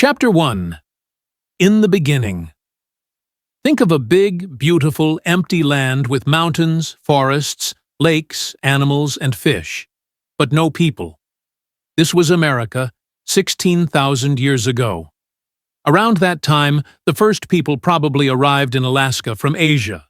Chapter 1. In the Beginning. Think of a big, beautiful, empty land with mountains, forests, lakes, animals, and fish, but no people. This was America, 16,000 years ago. Around that time, the first people probably arrived in Alaska from Asia.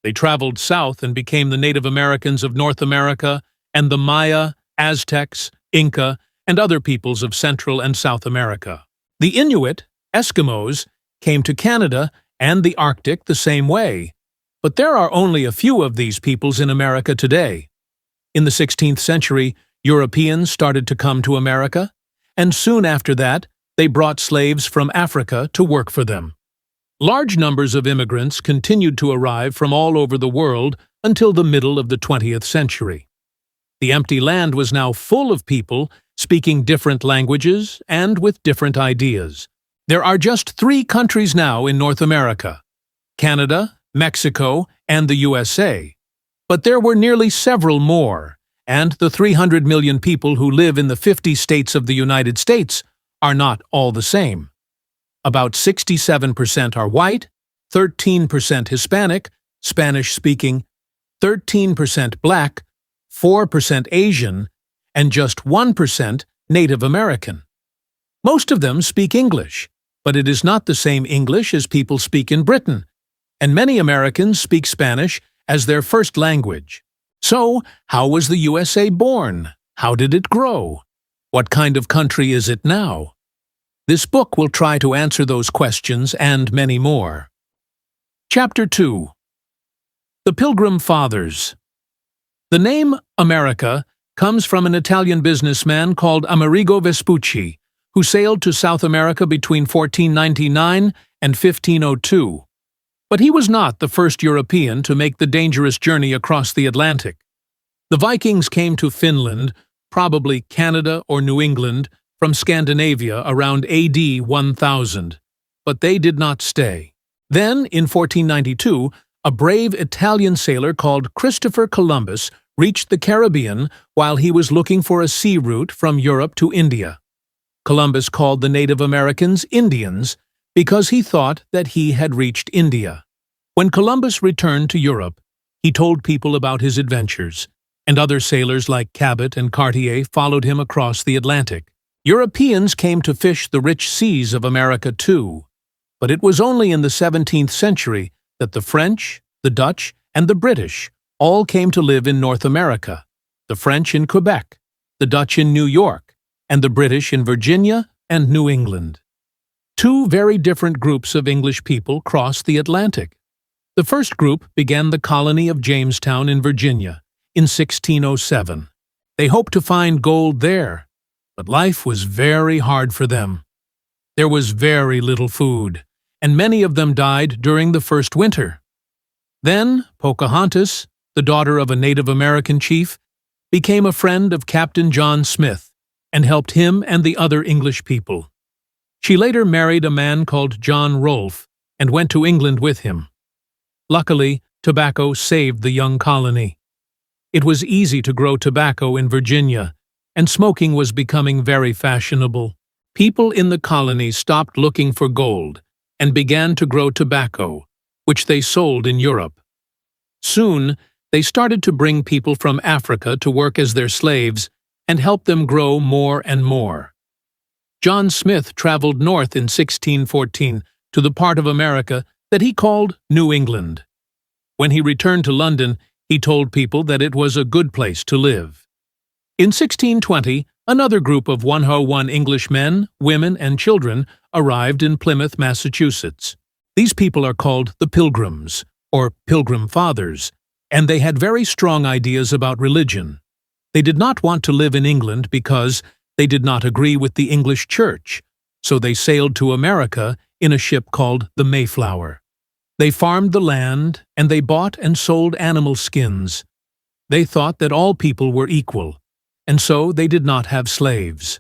They traveled south and became the Native Americans of North America and the Maya, Aztecs, Inca, and other peoples of Central and South America. The Inuit, Eskimos, came to Canada and the Arctic the same way, but there are only a few of these peoples in America today. In the 16th century, Europeans started to come to America, and soon after that, they brought slaves from Africa to work for them. Large numbers of immigrants continued to arrive from all over the world until the middle of the 20th century. The empty land was now full of people speaking different languages and with different ideas. There are just 3 countries now in North America: Canada, Mexico, and the USA. But there were nearly several more, and the 300 million people who live in the 50 states of the United States are not all the same. About 67% are white, 13% Hispanic, Spanish-speaking, 13% Black, 4% Asian, and just 1% Native American. Most of them speak English, but it is not the same English as people speak in Britain, and many Americans speak Spanish as their first language. So, how was the USA born? How did it grow? What kind of country is it now? This book will try to answer those questions and many more. Chapter 2. The Pilgrim Fathers. The name America comes from an Italian businessman called Amerigo Vespucci, who sailed to South America between 1499 and 1502. But he was not the first European to make the dangerous journey across the Atlantic. The Vikings came to Finland, probably Canada or New England, from Scandinavia around AD 1000, but they did not stay. Then, in 1492, a brave Italian sailor called Christopher Columbus reached the Caribbean while he was looking for a sea route from Europe to India. Columbus called the Native Americans Indians because he thought that he had reached India. When Columbus returned to Europe, he told people about his adventures, and other sailors like Cabot and Cartier followed him across the Atlantic. Europeans came to fish the rich seas of America too, but it was only in the 17th century that the French, the Dutch, and the British all came to live in North America, the French in Quebec, the Dutch in New York, and the British in Virginia and New England. 2 very different groups of English people crossed the Atlantic. The first group began the colony of Jamestown in Virginia in 1607. They hoped to find gold there, but life was very hard for them. There was very little food, and many of them died during the first winter. Then Pocahontas, the daughter of a Native American chief, became a friend of Captain John Smith and helped him and the other English people. She later married a man called John Rolfe and went to England with him. Luckily, tobacco saved the young colony. It was easy to grow tobacco in Virginia, and smoking was becoming very fashionable. People in the colony stopped looking for gold and began to grow tobacco, which they sold in Europe. Soon, they started to bring people from Africa to work as their slaves and help them grow more and more. John Smith traveled north in 1614 to the part of America that he called New England. When he returned to London, he told people that it was a good place to live. In 1620, another group of 101 English men, women, and children arrived in Plymouth, Massachusetts. These people are called the Pilgrims, or Pilgrim Fathers, and they had very strong ideas about religion. They did not want to live in England because they did not agree with the English Church, so they sailed to America in a ship called the Mayflower. They farmed the land, and they bought and sold animal skins. They thought that all people were equal, and so they did not have slaves.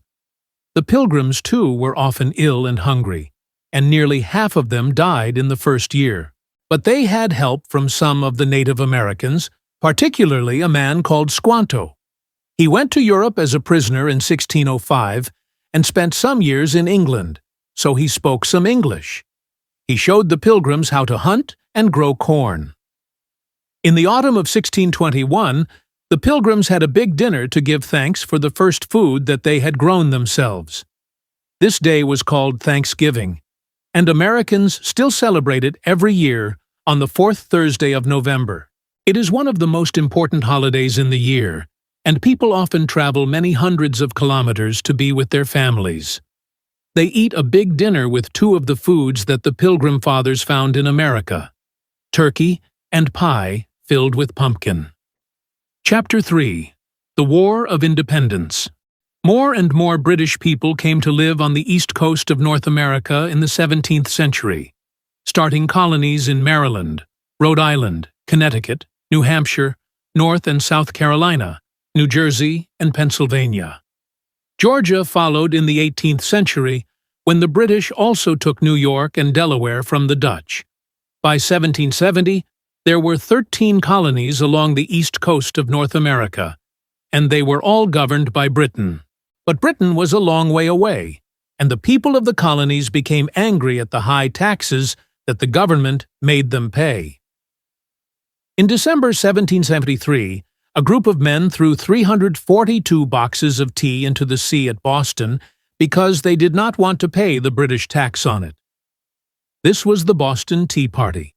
The Pilgrims, too, were often ill and hungry, and nearly half of them died in the first year. But they had help from some of the Native Americans, particularly a man called Squanto. He went to Europe as a prisoner in 1605 and spent some years in England, so he spoke some English. He showed the Pilgrims how to hunt and grow corn. In the autumn of 1621, the Pilgrims had a big dinner to give thanks for the first food that they had grown themselves. This day was called Thanksgiving, and Americans still celebrate it every year on the fourth Thursday of November. It is one of the most important holidays in the year, and people often travel many hundreds of kilometers to be with their families. They eat a big dinner with two of the foods that the Pilgrim Fathers found in America: turkey and pie filled with pumpkin. Chapter 3. The War of Independence. More and more British people came to live on the east coast of North America in the 17th century, starting colonies in Maryland, Rhode Island, Connecticut, New Hampshire, North and South Carolina, New Jersey, and Pennsylvania. Georgia followed in the 18th century, when the British also took New York and Delaware from the Dutch. By 1770, there were 13 colonies along the east coast of North America, and they were all governed by Britain. But Britain was a long way away, and the people of the colonies became angry at the high taxes that the government made them pay. In December 1773, a group of men threw 342 boxes of tea into the sea at Boston because they did not want to pay the British tax on it. This was the Boston Tea Party.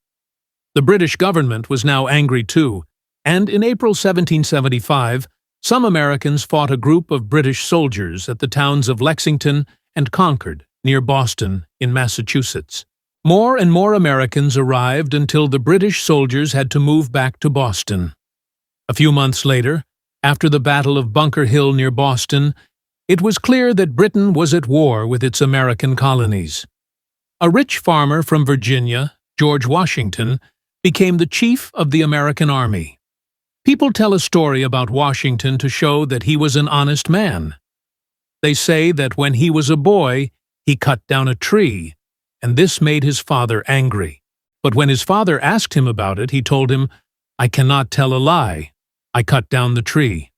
The British government was now angry too, and in April 1775, some Americans fought a group of British soldiers at the towns of Lexington and Concord, near Boston, in Massachusetts. More and more Americans arrived until the British soldiers had to move back to Boston. A few months later, after the Battle of Bunker Hill near Boston, it was clear that Britain was at war with its American colonies. A rich farmer from Virginia, George Washington, became the chief of the American army. People tell a story about Washington to show that he was an honest man. They say that when he was a boy, he cut down a tree, and this made his father angry. But when his father asked him about it, he told him, "I cannot tell a lie. I cut down the tree."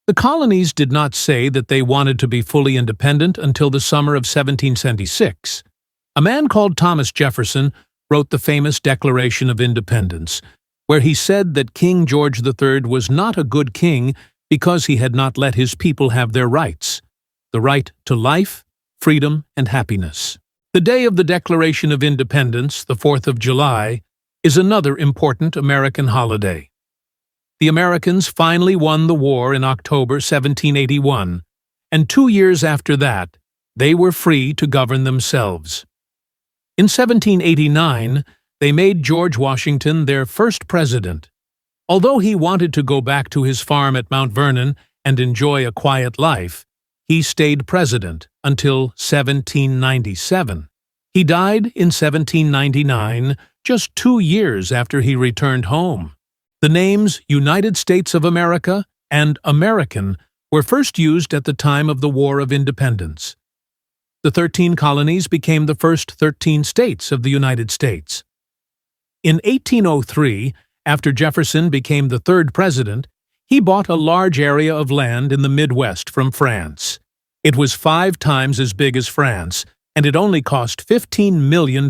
The colonies did not say that they wanted to be fully independent until the summer of 1776. A man called Thomas Jefferson wrote the famous Declaration of Independence, where he said that King George III was not a good king because he had not let his people have their rights, the right to life, freedom, and happiness. The day of the Declaration of Independence, the 4th of July, is another important American holiday. The Americans finally won the war in October 1781, and 2 years after that, they were free to govern themselves. In 1789, they made George Washington their first president. Although he wanted to go back to his farm at Mount Vernon and enjoy a quiet life, he stayed president until 1797. He died in 1799, just 2 years after he returned home. The names United States of America and American were first used at the time of the War of Independence. The 13 colonies became the first 13 states of the United States. In 1803, after Jefferson became the third president, he bought a large area of land in the Midwest from France. It was 5 times as big as France, and it only cost $15 million.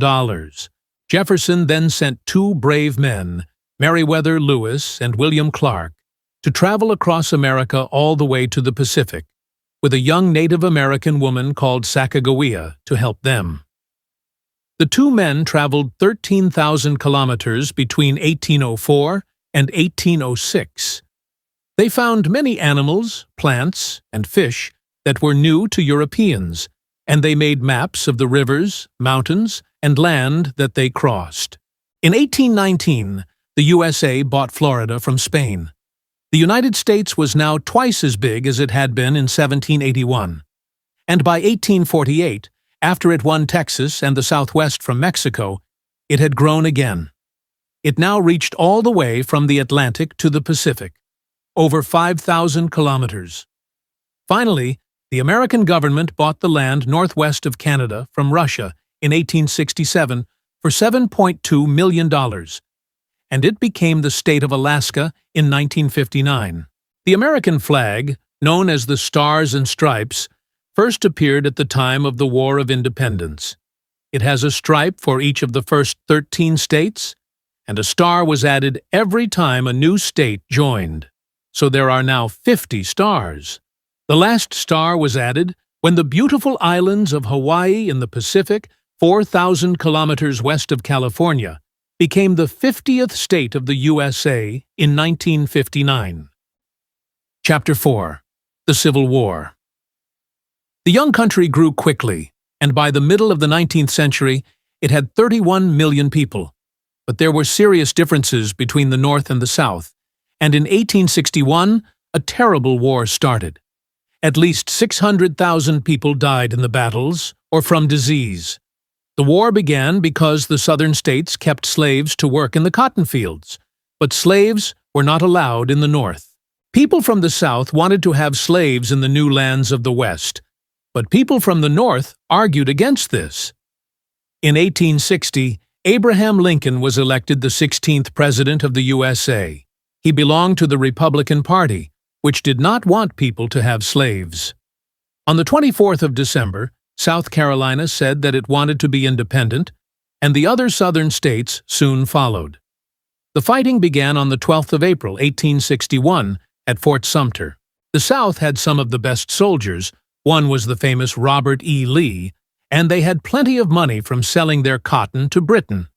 Jefferson then sent 2 brave men, Meriwether Lewis and William Clark, to travel across America all the way to the Pacific, with a young Native American woman called Sacagawea to help them. The 2 men traveled 13,000 kilometers between 1804 and 1806. They found many animals, plants, and fish that were new to Europeans, and they made maps of the rivers, mountains, and land that they crossed. In 1819, the USA bought Florida from Spain. The United States was now twice as big as it had been in 1781. And by 1848, after it won Texas and the Southwest from Mexico, it had grown again. It now reached all the way from the Atlantic to the Pacific, over 5,000 kilometers. Finally, the American government bought the land northwest of Canada from Russia in 1867 for $7.2 million, and it became the state of Alaska in 1959. The American flag, known as the Stars and Stripes, first appeared at the time of the War of Independence. It has a stripe for each of the first 13 states, and a star was added every time a new state joined. So there are now 50 stars. The last star was added when the beautiful islands of Hawaii in the Pacific, 4,000 kilometers west of California, became the 50th state of the USA in 1959. Chapter 4. The Civil War. The young country grew quickly, and by the middle of the 19th century, it had 31 million people. But there were serious differences between the North and the South, and in 1861, a terrible war started. At least 600,000 people died in the battles or from disease. The war began because the southern states kept slaves to work in the cotton fields, but slaves were not allowed in the North. People from the South wanted to have slaves in the new lands of the West, but people from the North argued against this. In 1860, Abraham Lincoln was elected the 16th President of the USA. He belonged to the Republican Party, which did not want people to have slaves. On the 24th of December, South Carolina said that it wanted to be independent, and the other southern states soon followed. The fighting began on the 12th of April, 1861, at Fort Sumter. The South had some of the best soldiers. One was the famous Robert E. Lee, and they had plenty of money from selling their cotton to Britain.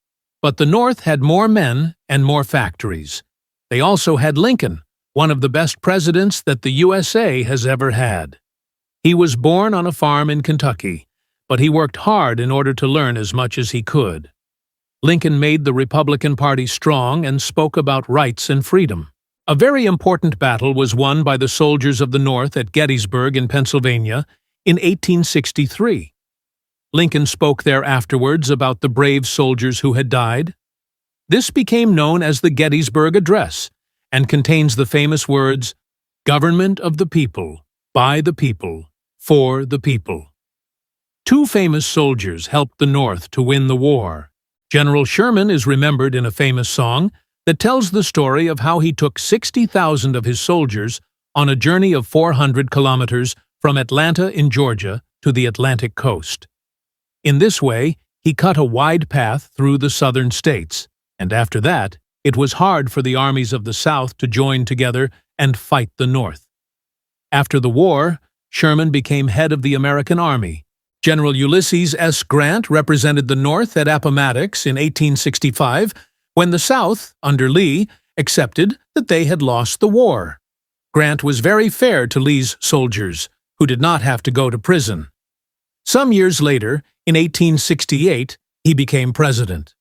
But the North had more men and more factories. They also had Lincoln, one of the best presidents that the USA has ever had. He was born on a farm in Kentucky, but he worked hard in order to learn as much as he could. Lincoln made the Republican Party strong and spoke about rights and freedom. A very important battle was won by the soldiers of the North at Gettysburg in Pennsylvania in 1863. Lincoln spoke there afterwards about the brave soldiers who had died. This became known as the Gettysburg Address and contains the famous words, "Government of the people, by the people, for the people." Two famous soldiers helped the North to win the war. General Sherman is remembered in a famous song that tells the story of how he took 60,000 of his soldiers on a journey of 400 kilometers from Atlanta in Georgia to the Atlantic coast. In this way, he cut a wide path through the southern states, and after that, it was hard for the armies of the South to join together and fight the North. After the war, Sherman became head of the American Army. General Ulysses S. Grant represented the North at Appomattox in 1865, when the South, under Lee, accepted that they had lost the war. Grant was very fair to Lee's soldiers, who did not have to go to prison. Some years later, in 1868, he became president.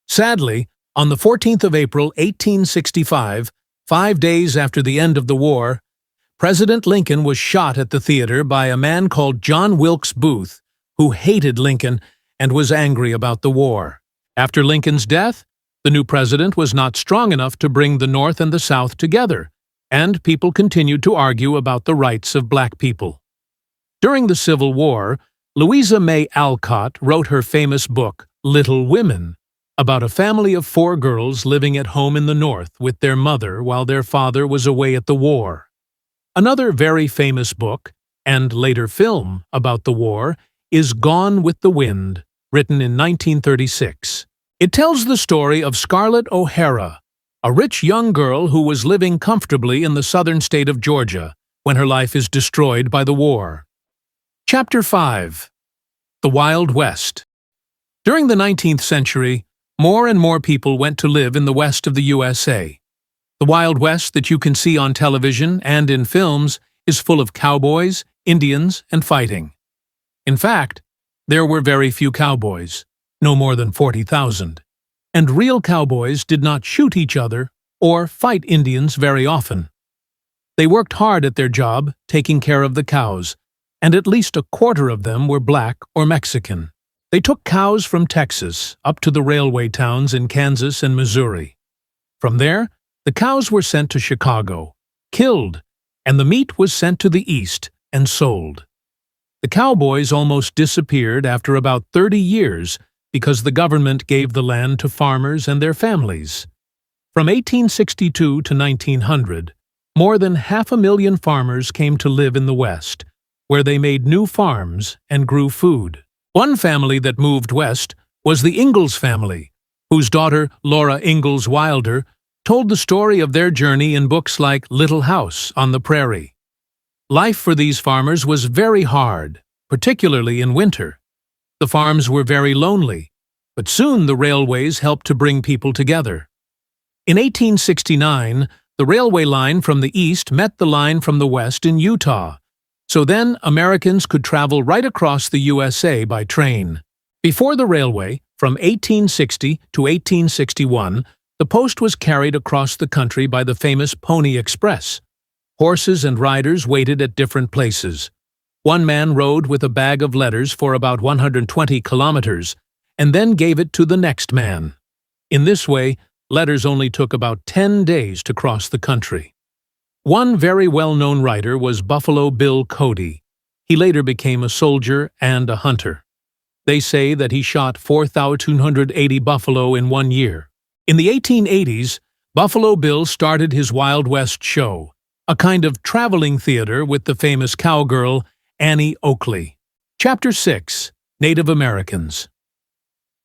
Sadly, on the 14th of April, 1865, 5 days after the end of the war, President Lincoln was shot at the theater by a man called John Wilkes Booth, who hated Lincoln and was angry about the war. After Lincoln's death, the new president was not strong enough to bring the North and the South together, and people continued to argue about the rights of black people. During the Civil War, Louisa May Alcott wrote her famous book, Little Women, about a family of 4 girls living at home in the North with their mother while their father was away at the war. Another very famous book, and later film, about the war is Gone with the Wind, written in 1936. It tells the story of Scarlett O'Hara, a rich young girl who was living comfortably in the southern state of Georgia when her life is destroyed by the war. Chapter 5. The Wild West. During the 19th century, more and more people went to live in the west of the USA. The Wild West that you can see on television and in films is full of cowboys, Indians, and fighting. In fact, there were very few cowboys, no more than 40,000, and real cowboys did not shoot each other or fight Indians very often. They worked hard at their job, taking care of the cows, and at least a quarter of them were black or Mexican. They took cows from Texas up to the railway towns in Kansas and Missouri. From there, the cows were sent to Chicago, killed, and the meat was sent to the east and sold. The cowboys almost disappeared after about 30 years because the government gave the land to farmers and their families. From 1862 to 1900, more than 500,000 farmers came to live in the West, where they made new farms and grew food. One family that moved west was the Ingalls family, whose daughter, Laura Ingalls Wilder, told the story of their journey in books like Little House on the Prairie. Life for these farmers was very hard, particularly in winter. The farms were very lonely, but soon the railways helped to bring people together. In 1869, the railway line from the east met the line from the west in Utah, so then Americans could travel right across the USA by train. Before the railway, from 1860 to 1861, the post was carried across the country by the famous Pony Express. Horses and riders waited at different places. One man rode with a bag of letters for about 120 kilometers, and then gave it to the next man. In this way, letters only took about 10 days to cross the country. One very well-known writer was Buffalo Bill Cody. He later became a soldier and a hunter. They say that he shot 4,280 buffalo in 1 year. In the 1880s, Buffalo Bill started his Wild West show, a kind of traveling theater with the famous cowgirl Annie Oakley. Chapter 6. Native Americans.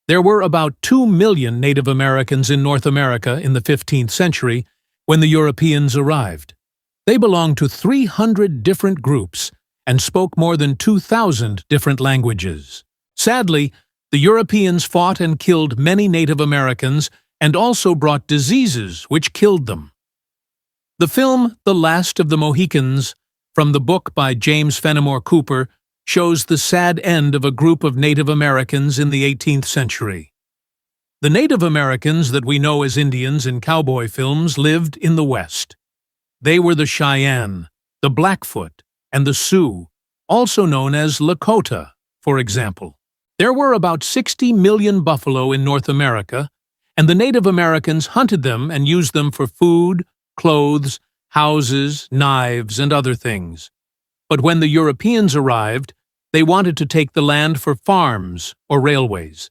There were about 2 million Native Americans in North America in the 15th century when the Europeans arrived. They belonged to 300 different groups and spoke more than 2,000 different languages. Sadly, the Europeans fought and killed many Native Americans and also brought diseases which killed them. The film The Last of the Mohicans, from the book by James Fenimore Cooper, shows the sad end of a group of Native Americans in the 18th century. The Native Americans that we know as Indians in cowboy films lived in the West. They were the Cheyenne, the Blackfoot, and the Sioux, also known as Lakota, for example. There were about 60 million buffalo in North America, and the Native Americans hunted them and used them for food, clothes, houses, knives, and other things. But when the Europeans arrived, they wanted to take the land for farms or railways.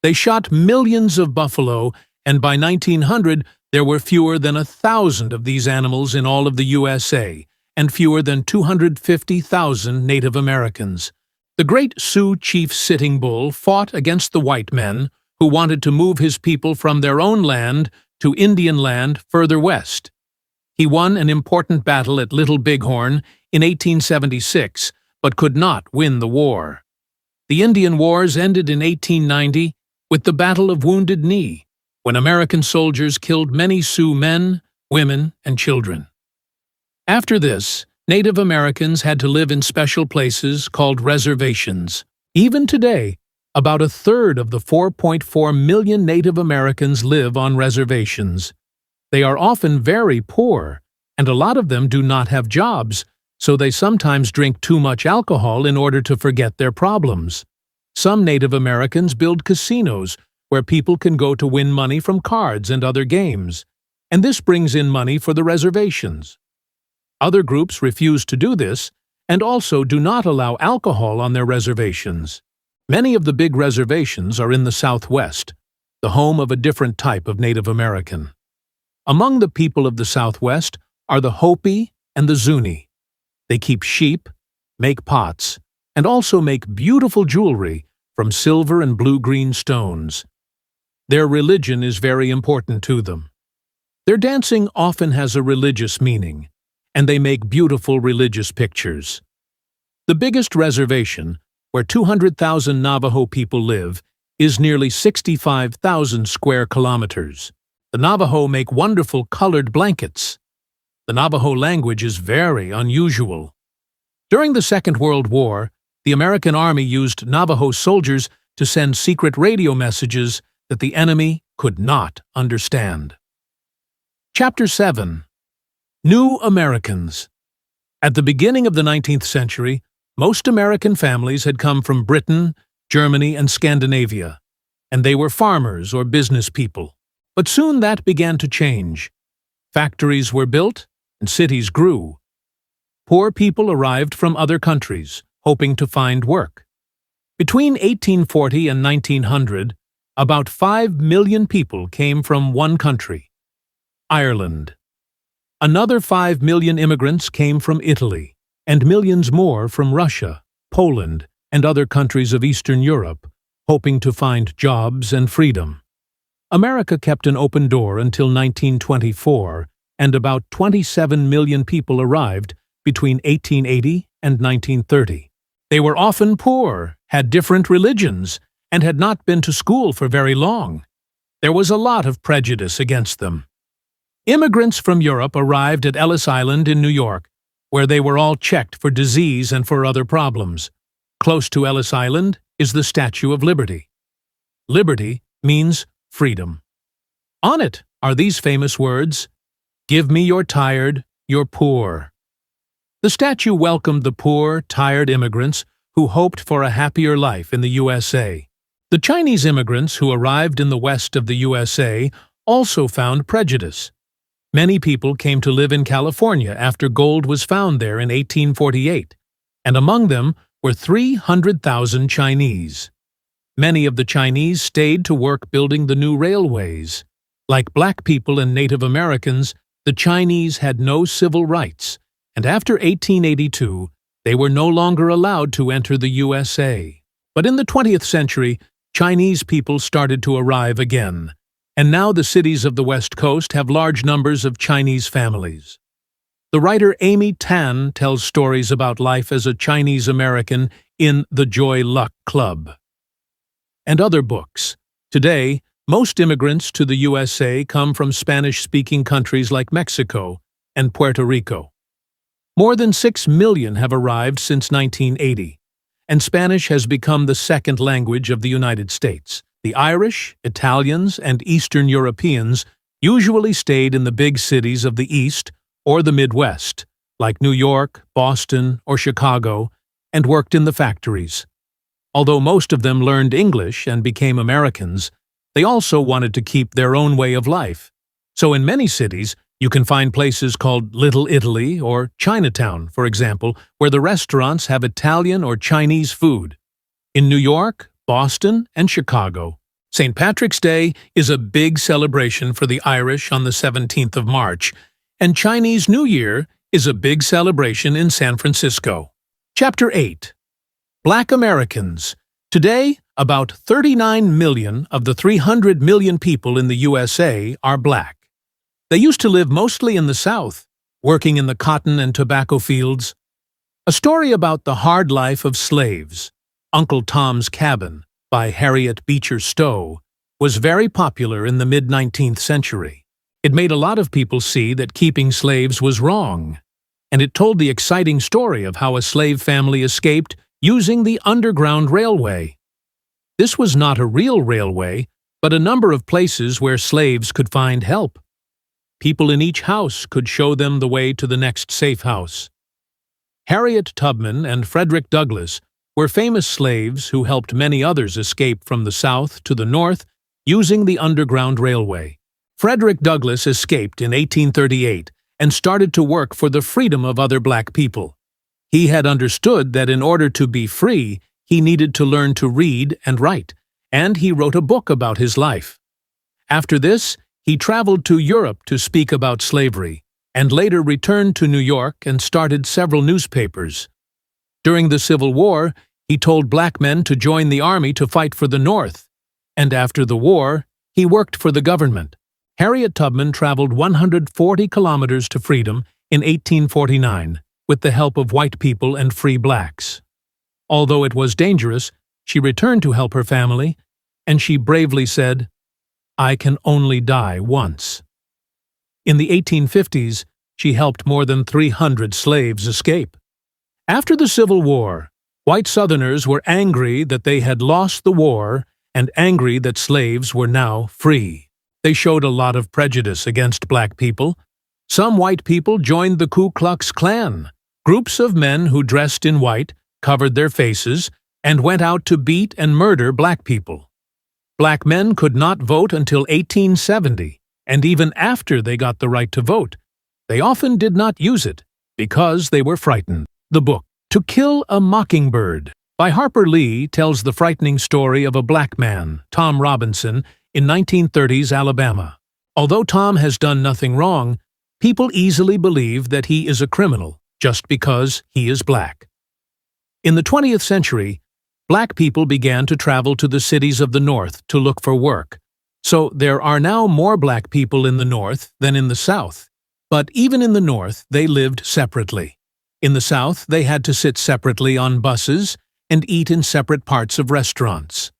They shot millions of buffalo, and by 1900 there were fewer than 1,000 of these animals in all of the USA, and fewer than 250,000 Native Americans. The great Sioux chief Sitting Bull fought against the white men who wanted to move his people from their own land to Indian land further west. He won an important battle at Little Bighorn in 1876, but could not win the war. The Indian Wars ended in 1890 with the Battle of Wounded Knee, when American soldiers killed many Sioux men, women, and children. After this, Native Americans had to live in special places called reservations. Even today, about a third of the 4.4 million Native Americans live on reservations. They are often very poor, and a lot of them do not have jobs, so they sometimes drink too much alcohol in order to forget their problems. Some Native Americans build casinos where people can go to win money from cards and other games, and this brings in money for the reservations. Other groups refuse to do this and also do not allow alcohol on their reservations. Many of the big reservations are in the Southwest, the home of a different type of Native American. Among the people of the Southwest are the Hopi and the Zuni. They keep sheep, make pots, and also make beautiful jewelry from silver and blue-green stones. Their religion is very important to them. Their dancing often has a religious meaning, and they make beautiful religious pictures. The biggest reservation, where 200,000 Navajo people live, is nearly 65,000 square kilometers. The Navajo make wonderful colored blankets. The Navajo language is very unusual. During the Second World War, the American Army used Navajo soldiers to send secret radio messages that the enemy could not understand. Chapter 7. New Americans. At the beginning of the 19th century, most American families had come from Britain, Germany, and Scandinavia, and they were farmers or business people. But soon that began to change. Factories were built, and cities grew. Poor people arrived from other countries, hoping to find work. Between 1840 and 1900, about 5 million people came from one country, Ireland. Another 5 million immigrants came from Italy, and millions more from Russia, Poland, and other countries of Eastern Europe, hoping to find jobs and freedom. America kept an open door until 1924, and about 27 million people arrived between 1880 and 1930. They were often poor, had different religions, and had not been to school for very long. There was a lot of prejudice against them. Immigrants from Europe arrived at Ellis Island in New York, where they were all checked for disease and for other problems. Close to Ellis Island is the Statue of Liberty. Liberty means freedom. On it are these famous words, "Give me your tired, your poor." The statue welcomed the poor, tired immigrants who hoped for a happier life in the USA. The Chinese immigrants who arrived in the west of the USA also found prejudice. Many people came to live in California after gold was found there in 1848, and among them were 300,000 Chinese. Many of the Chinese stayed to work building the new railways. Like black people and Native Americans, the Chinese had no civil rights, and after 1882, they were no longer allowed to enter the USA. But in the 20th century, Chinese people started to arrive again, and now the cities of the West Coast have large numbers of Chinese families. The writer Amy Tan tells stories about life as a Chinese American in The Joy Luck Club. And other books. Today, most immigrants to the USA come from Spanish-speaking countries like Mexico and Puerto Rico. More than 6 million have arrived since 1980, and Spanish has become the second language of the United States. The Irish, Italians, and Eastern Europeans usually stayed in the big cities of the East or the Midwest, like New York, Boston, or Chicago, and worked in the factories. Although most of them learned English and became Americans, they also wanted to keep their own way of life. So in many cities, you can find places called Little Italy or Chinatown, for example, where the restaurants have Italian or Chinese food. In New York, Boston, and Chicago, St. Patrick's Day is a big celebration for the Irish on the 17th of March, and Chinese New Year is a big celebration in San Francisco. Chapter 8. Black Americans. Today, about 39 million of the 300 million people in the USA are black. They used to live mostly in the South, working in the cotton and tobacco fields. A story about the hard life of slaves, Uncle Tom's Cabin, by Harriet Beecher Stowe, was very popular in the mid-19th century. It made a lot of people see that keeping slaves was wrong, and it told the exciting story of how a slave family escaped using the Underground Railway. This was not a real railway, but a number of places where slaves could find help. People in each house could show them the way to the next safe house. Harriet Tubman and Frederick Douglass were famous slaves who helped many others escape from the South to the North using the Underground Railway. Frederick Douglass escaped in 1838 and started to work for the freedom of other black people. He had understood that in order to be free, he needed to learn to read and write, and he wrote a book about his life. After this, he traveled to Europe to speak about slavery, and later returned to New York and started several newspapers. During the Civil War, he told black men to join the army to fight for the North, and after the war, he worked for the government. Harriet Tubman traveled 140 kilometers to freedom in 1849 with the help of white people and free blacks. Although it was dangerous, she returned to help her family, and she bravely said, "I can only die once." In the 1850s, she helped more than 300 slaves escape. After the Civil War, white Southerners were angry that they had lost the war and angry that slaves were now free. They showed a lot of prejudice against black people. Some white people joined the Ku Klux Klan, groups of men who dressed in white, covered their faces, and went out to beat and murder black people. Black men could not vote until 1870, and even after they got the right to vote, they often did not use it because they were frightened. The book, To Kill a Mockingbird, by Harper Lee, tells the frightening story of a black man, Tom Robinson, in 1930s Alabama. Although Tom has done nothing wrong, people easily believe that he is a criminal, just because he is black. In the 20th century, black people began to travel to the cities of the North to look for work. So there are now more black people in the North than in the South. But even in the North, they lived separately. In the South, they had to sit separately on buses and eat in separate parts of restaurants.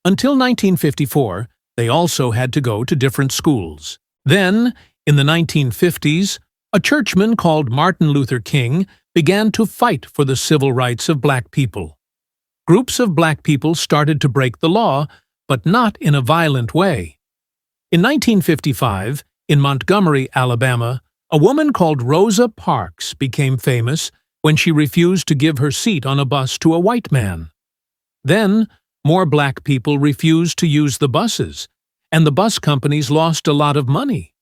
Until 1954, they also had to go to different schools. Then, in the 1950s, a churchman called Martin Luther King began to fight for the civil rights of black people. Groups of black people started to break the law, but not in a violent way. In 1955, in Montgomery, Alabama, a woman called Rosa Parks became famous when she refused to give her seat on a bus to a white man. Then, more black people refused to use the buses, and the bus companies lost a lot of money.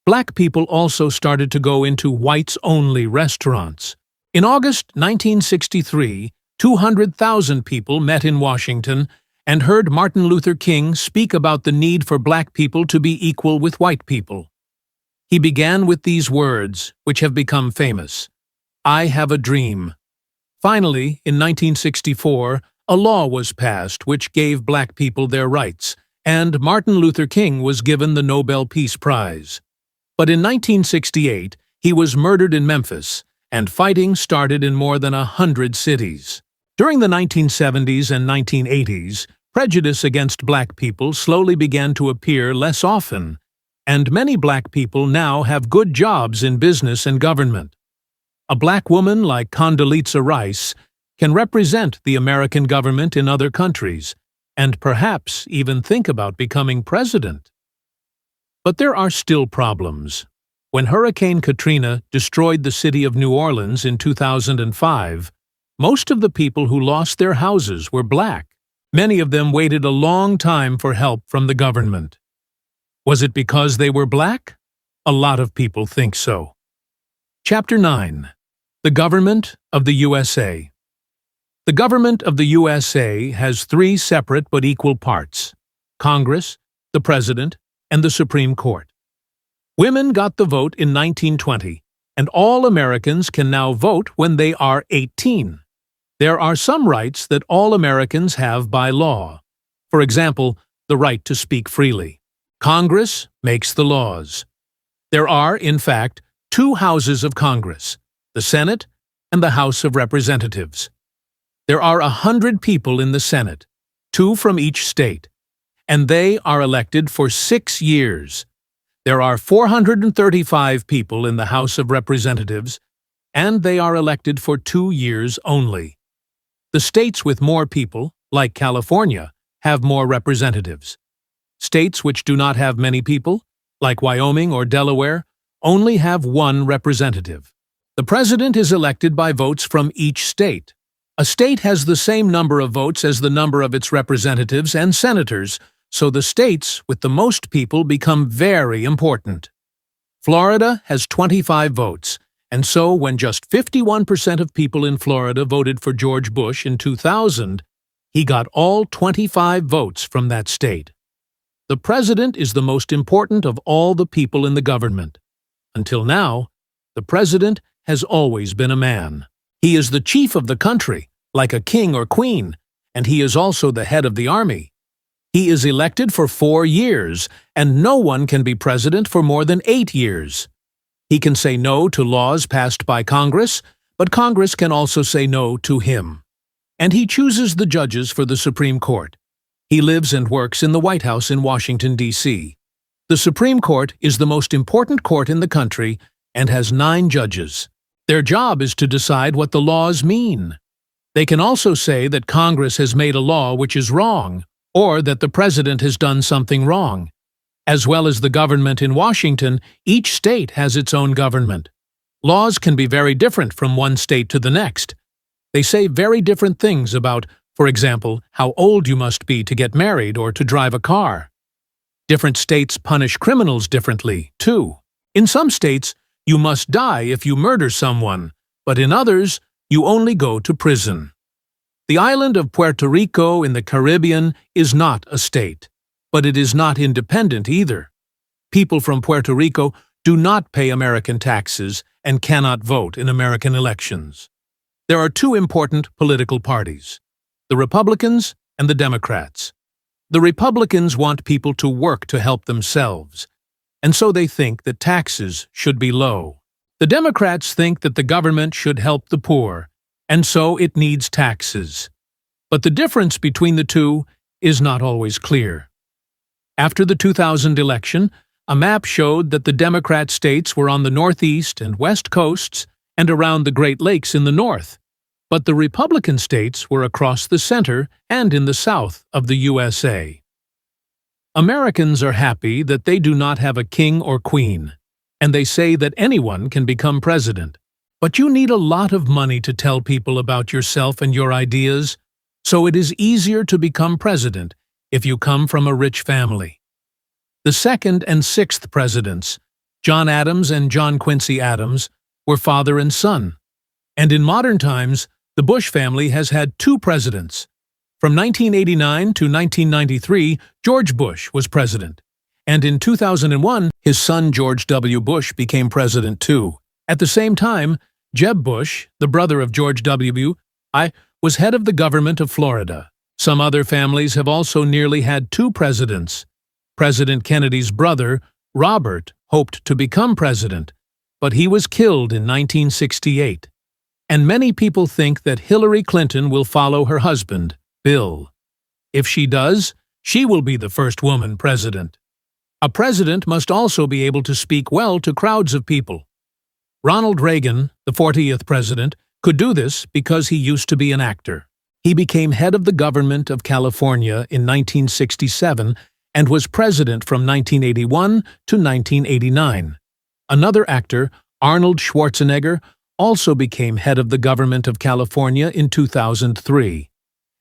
Black people also started to go into whites-only restaurants. In August 1963, 200,000 people met in Washington and heard Martin Luther King speak about the need for black people to be equal with white people. He began with these words, which have become famous: "I have a dream." Finally, in 1964, a law was passed which gave black people their rights, and Martin Luther King was given the Nobel Peace Prize. But in 1968, he was murdered in Memphis, and fighting started in more than 100 cities. During the 1970s and 1980s, prejudice against black people slowly began to appear less often, and many black people now have good jobs in business and government. A black woman like Condoleezza Rice can represent the American government in other countries, and perhaps even think about becoming president. But there are still problems. When Hurricane Katrina destroyed the city of New Orleans in 2005, most of the people who lost their houses were black. Many of them waited a long time for help from the government. Was it because they were black? A lot of people think so. Chapter 9. The Government of the USA. The government of the USA has three separate but equal parts: Congress, the President, and the Supreme Court. Women got the vote in 1920, and all Americans can now vote when they are 18. There are some rights that all Americans have by law. For example, the right to speak freely. Congress makes the laws. There are, in fact, two houses of Congress, the Senate and the House of Representatives. There are 100 people in the Senate, 2 from each state, and they are elected for 6 years. There are 435 people in the House of Representatives, and they are elected for 2 years only. The states with more people, like California, have more representatives. States which do not have many people, like Wyoming or Delaware, only have 1 representative. The president is elected by votes from each state. A state has the same number of votes as the number of its representatives and senators, so the states with the most people become very important. Florida has 25 votes, and so when just 51% of people in Florida voted for George Bush in 2000, he got all 25 votes from that state. The president is the most important of all the people in the government. Until now, the president has always been a man. He is the chief of the country, like a king or queen, and he is also the head of the army. He is elected for 4 years, and no one can be president for more than 8 years. He can say no to laws passed by Congress, but Congress can also say no to him. And he chooses the judges for the Supreme Court. He lives and works in the White House in Washington, D.C. The Supreme Court is the most important court in the country and has 9 judges. Their job is to decide what the laws mean. They can also say that Congress has made a law which is wrong, or that the president has done something wrong. As well as the government in Washington, each state has its own government. Laws can be very different from one state to the next. They say very different things about, for example, how old you must be to get married or to drive a car. Different states punish criminals differently, too. In some states, you must die if you murder someone, but in others, you only go to prison. The island of Puerto Rico in the Caribbean is not a state, but it is not independent either. People from Puerto Rico do not pay American taxes, and cannot vote in American elections. There are two important political parties, the Republicans and the Democrats. The Republicans want people to work to help themselves, and so they think that taxes should be low. The Democrats think that the government should help the poor, and so it needs taxes. But the difference between the two is not always clear. After the 2000 election, a map showed that the Democrat states were on the northeast and west coasts and around the Great Lakes in the north, but the Republican states were across the center and in the south of the USA. Americans are happy that they do not have a king or queen, and they say that anyone can become president. But you need a lot of money to tell people about yourself and your ideas, so it is easier to become president if you come from a rich family. The second and sixth presidents, John Adams and John Quincy Adams, were father and son. And in modern times, the Bush family has had two presidents. From 1989 to 1993, George Bush was president. And in 2001, his son George W. Bush became president too. At the same time, Jeb Bush, the brother of George W. was head of the government of Florida. Some other families have also nearly had two presidents. President Kennedy's brother, Robert, hoped to become president, but he was killed in 1968. And many people think that Hillary Clinton will follow her husband, Bill. If she does, she will be the first woman president. A president must also be able to speak well to crowds of people. Ronald Reagan, the 40th president, could do this because he used to be an actor. He became head of the government of California in 1967 and was president from 1981 to 1989. Another actor, Arnold Schwarzenegger, also became head of the government of California in 2003.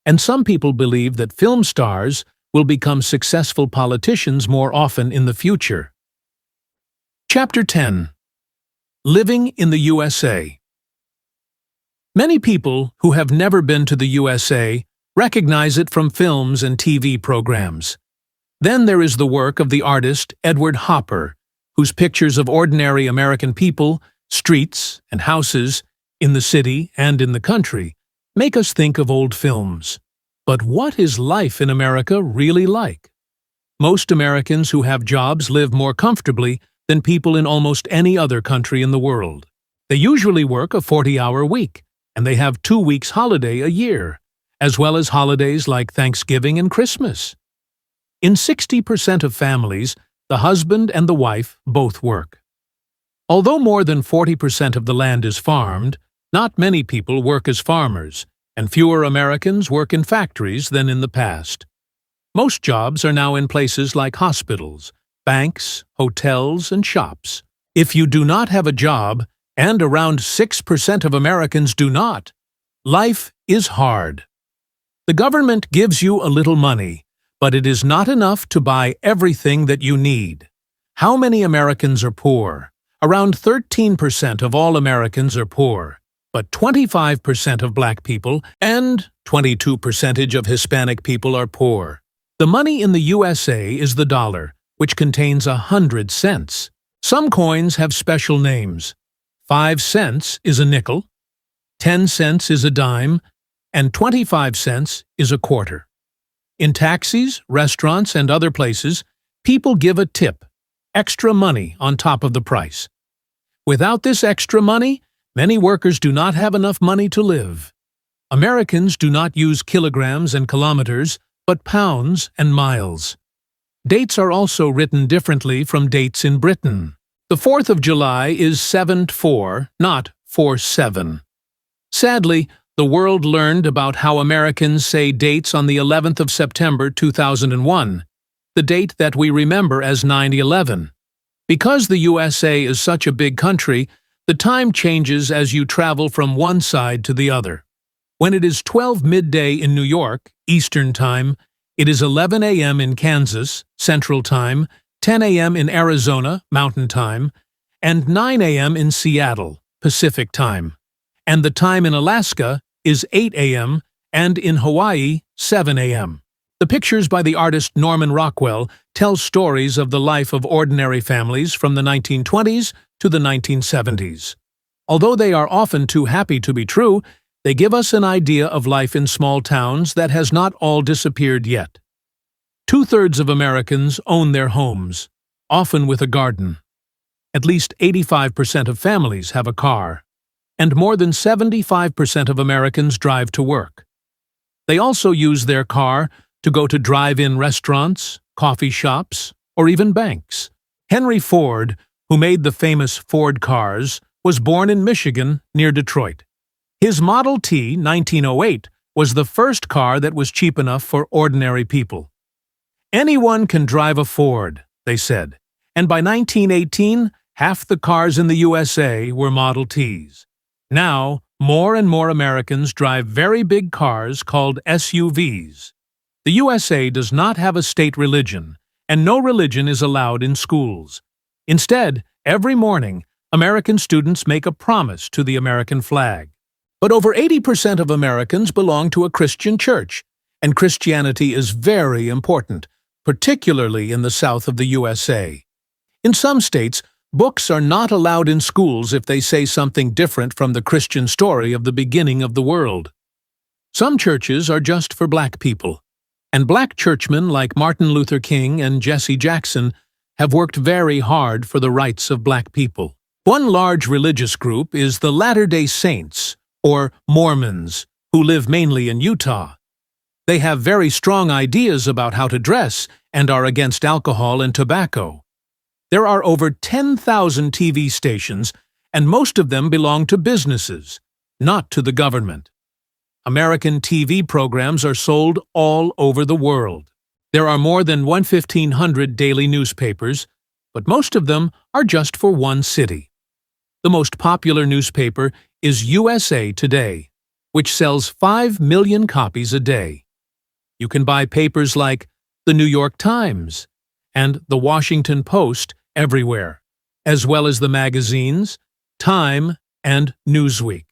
And some people believe that film stars will become successful politicians more often in the future. Chapter 10. Living in the USA. Many people who have never been to the USA recognize it from films and TV programs. Then there is the work of the artist Edward Hopper, whose pictures of ordinary American people, streets, and houses, in the city and in the country, make us think of old films. But what is life in America really like? Most Americans who have jobs live more comfortably than people in almost any other country in the world. They usually work a 40-hour week, and they have 2 weeks holiday a year, as well as holidays like Thanksgiving and Christmas. In 60% of families, the husband and the wife both work. Although more than 40% of the land is farmed, not many people work as farmers, and fewer Americans work in factories than in the past. Most jobs are now in places like hospitals, banks, hotels, and shops. If you do not have a job, and around 6% of Americans do not, life is hard. The government gives you a little money, but it is not enough to buy everything that you need. How many Americans are poor? Around 13% of all Americans are poor, but 25% of Black people and 22% of Hispanic people are poor. The money in the USA is the dollar, which contains 100 cents. Some coins have special names. 5 cents is a nickel, 10 cents is a dime, and 25 cents is a quarter. In taxis, restaurants, and other places, people give a tip, extra money on top of the price. Without this extra money, many workers do not have enough money to live. Americans do not use kilograms and kilometers, but pounds and miles. Dates are also written differently from dates in Britain. The 4th of July is 7-4, not 4-7. Sadly, the world learned about how Americans say dates on the 11th of September 2001, the date that we remember as 9/11. Because the USA is such a big country, the time changes as you travel from one side to the other. When it is 12 midday in New York, Eastern Time, it is 11 a.m. in Kansas, Central Time, 10 a.m. in Arizona, Mountain Time, and 9 a.m. in Seattle, Pacific Time. And the time in Alaska is 8 a.m. and in Hawaii, 7 a.m. The pictures by the artist Norman Rockwell tell stories of the life of ordinary families from the 1920s to the 1970s. Although they are often too happy to be true, they give us an idea of life in small towns that has not all disappeared yet. Two-thirds of Americans own their homes, often with a garden. At least 85% of families have a car, and more than 75% of Americans drive to work. They also use their car to go to drive-in restaurants, coffee shops, or even banks. Henry Ford, who made the famous Ford cars, was born in Michigan, near Detroit. His Model T 1908 was the first car that was cheap enough for ordinary people. Anyone can drive a Ford, they said, and by 1918, half the cars in the USA were Model Ts. Now, more and more Americans drive very big cars called SUVs. The USA does not have a state religion, and no religion is allowed in schools. Instead, every morning, American students make a promise to the American flag. But over 80% of Americans belong to a Christian church, and Christianity is very important, particularly in the south of the USA. In some states, books are not allowed in schools if they say something different from the Christian story of the beginning of the world. Some churches are just for black people, and black churchmen like Martin Luther King and Jesse Jackson have worked very hard for the rights of black people. One large religious group is the Latter-day Saints, or Mormons, who live mainly in Utah. They have very strong ideas about how to dress and are against alcohol and tobacco. There are over 10,000 TV stations, and most of them belong to businesses, not to the government. American TV programs are sold all over the world. There are more than 1,500 daily newspapers, but most of them are just for one city. The most popular newspaper is USA Today, which sells 5 million copies a day. You can buy papers like the New York Times and the Washington Post everywhere, as well as the magazines, Time and Newsweek.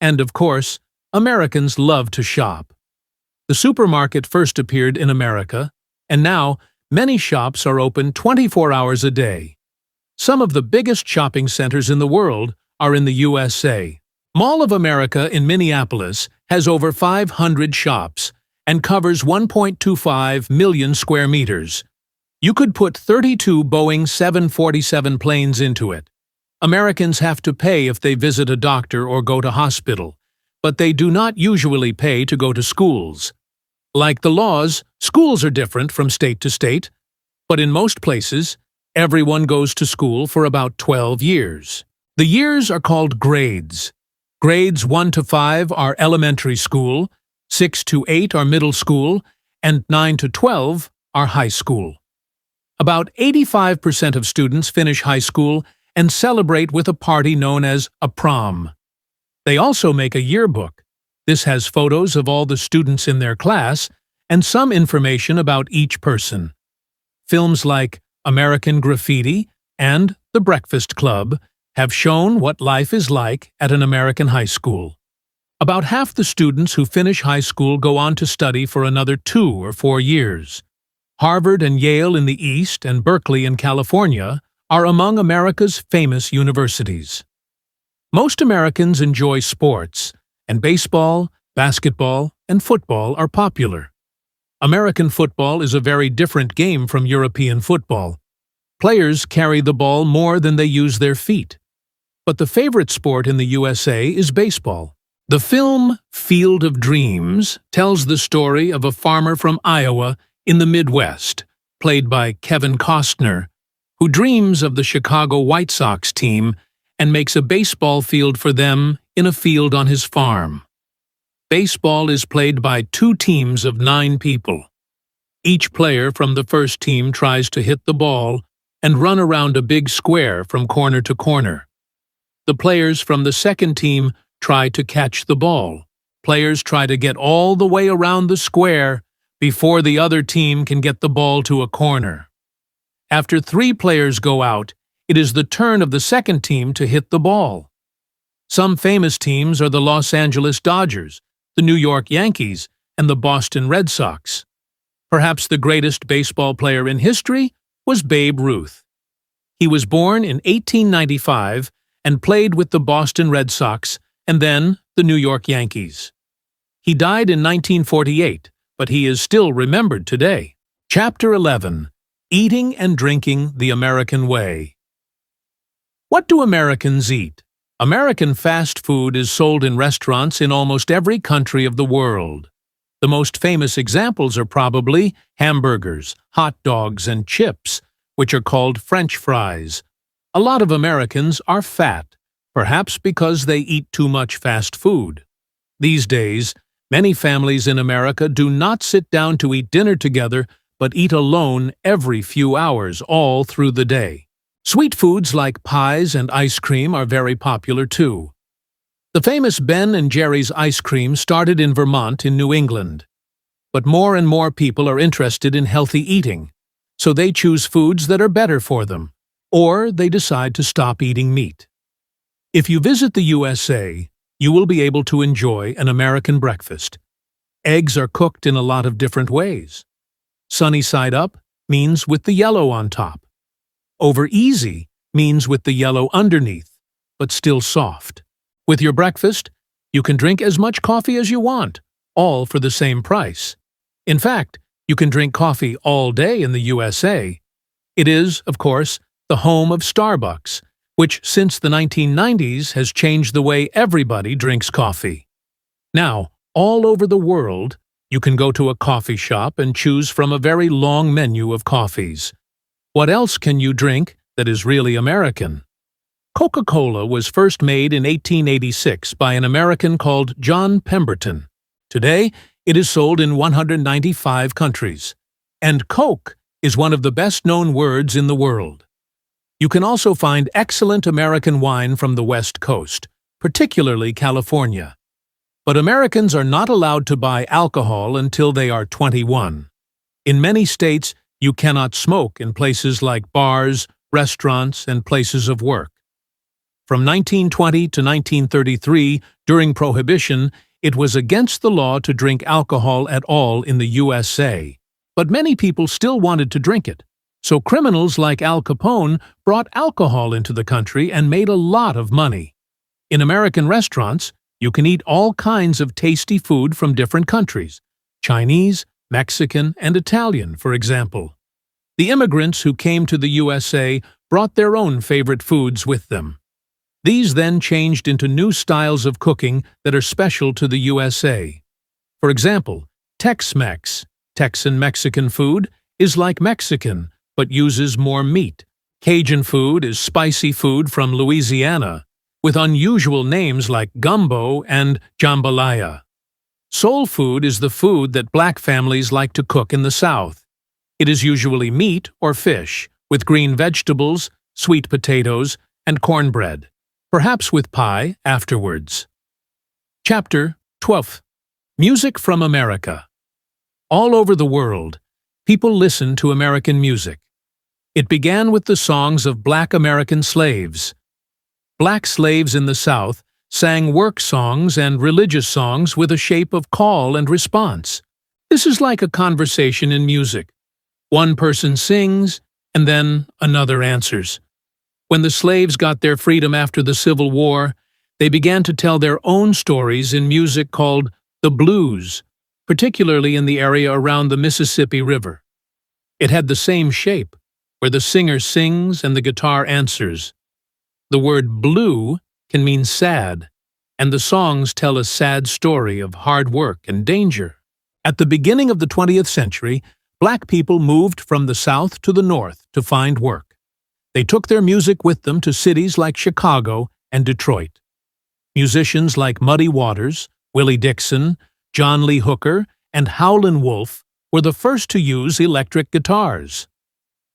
And of course, Americans love to shop. The supermarket first appeared in America, and now many shops are open 24 hours a day. Some of the biggest shopping centers in the world are in the USA. Mall of America in Minneapolis has over 500 shops and covers 1.25 million square meters. You could put 32 Boeing 747 planes into it. Americans have to pay if they visit a doctor or go to hospital, but they do not usually pay to go to schools. Like the laws, schools are different from state to state, but in most places, everyone goes to school for about 12 years. The years are called grades. Grades 1 to 5 are elementary school, 6 to 8 are middle school, and 9 to 12 are high school. About 85% of students finish high school and celebrate with a party known as a prom. They also make a yearbook. This has photos of all the students in their class and some information about each person. Films like American Graffiti and The Breakfast Club have shown what life is like at an American high school. About half the students who finish high school go on to study for another 2 or 4 years. Harvard and Yale in the East and Berkeley in California are among America's famous universities. Most Americans enjoy sports, and baseball, basketball, and football are popular. American football is a very different game from European football. Players carry the ball more than they use their feet. But the favorite sport in the USA is baseball. The film Field of Dreams tells the story of a farmer from Iowa in the Midwest, played by Kevin Costner, who dreams of the Chicago White Sox team and makes a baseball field for them in a field on his farm. Baseball is played by 2 teams of 9 people. Each player from the first team tries to hit the ball and run around a big square from corner to corner. The players from the second team try to catch the ball. Players try to get all the way around the square before the other team can get the ball to a corner. After 3 players go out, it is the turn of the second team to hit the ball. Some famous teams are the Los Angeles Dodgers, the New York Yankees, and the Boston Red Sox. Perhaps the greatest baseball player in history was Babe Ruth. He was born in 1895 and played with the Boston Red Sox and then the New York Yankees. He died in 1948, but he is still remembered today. Chapter 11. Eating and Drinking the American Way. What do Americans eat? American fast food is sold in restaurants in almost every country of the world. The most famous examples are probably hamburgers, hot dogs, and chips, which are called French fries. A lot of Americans are fat, perhaps because they eat too much fast food. These days, many families in America do not sit down to eat dinner together, but eat alone every few hours all through the day. Sweet foods like pies and ice cream are very popular too. The famous Ben and Jerry's ice cream started in Vermont in New England. But more and more people are interested in healthy eating, so they choose foods that are better for them, or they decide to stop eating meat. If you visit the USA, you will be able to enjoy an American breakfast. Eggs are cooked in a lot of different ways. Sunny side up means with the yellow on top. Over easy means with the yellow underneath, but still soft. With your breakfast, you can drink as much coffee as you want, all for the same price. In fact, you can drink coffee all day in the USA. It is, of course, the home of Starbucks, which since the 1990s has changed the way everybody drinks coffee. Now, all over the world, you can go to a coffee shop and choose from a very long menu of coffees. What else can you drink that is really American? Coca-Cola was first made in 1886 by an American called John Pemberton. Today, it is sold in 195 countries. And Coke is one of the best-known words in the world. You can also find excellent American wine from the West Coast, particularly California. But Americans are not allowed to buy alcohol until they are 21. In many states, you cannot smoke in places like bars, restaurants, and places of work. From 1920 to 1933, during Prohibition, it was against the law to drink alcohol at all in the USA. But many people still wanted to drink it. So criminals like Al Capone brought alcohol into the country and made a lot of money. In American restaurants, you can eat all kinds of tasty food from different countries: Chinese, Mexican, and Italian, for example. The immigrants who came to the USA brought their own favorite foods with them. These then changed into new styles of cooking that are special to the USA. For example, Tex-Mex, Texan Mexican food, is like Mexican, but uses more meat. Cajun food is spicy food from Louisiana, with unusual names like gumbo and jambalaya. Soul food is the food that black families like to cook in the South. It is usually meat or fish, with green vegetables, sweet potatoes, and cornbread, perhaps with pie afterwards. Chapter 12. Music from America. All over the world, people listen to American music. It began with the songs of black American slaves. Black slaves in the South sang work songs and religious songs with a shape of call and response. This is like a conversation in music. One person sings, and then another answers. When the slaves got their freedom after the Civil War, they began to tell their own stories in music called the blues, particularly in the area around the Mississippi River. It had the same shape, where the singer sings and the guitar answers. The word blue can mean sad, and the songs tell a sad story of hard work and danger. At the beginning of the 20th century, black people moved from the South to the North to find work. They took their music with them to cities like Chicago and Detroit. Musicians like Muddy Waters, Willie Dixon, John Lee Hooker, and Howlin' Wolf were the first to use electric guitars.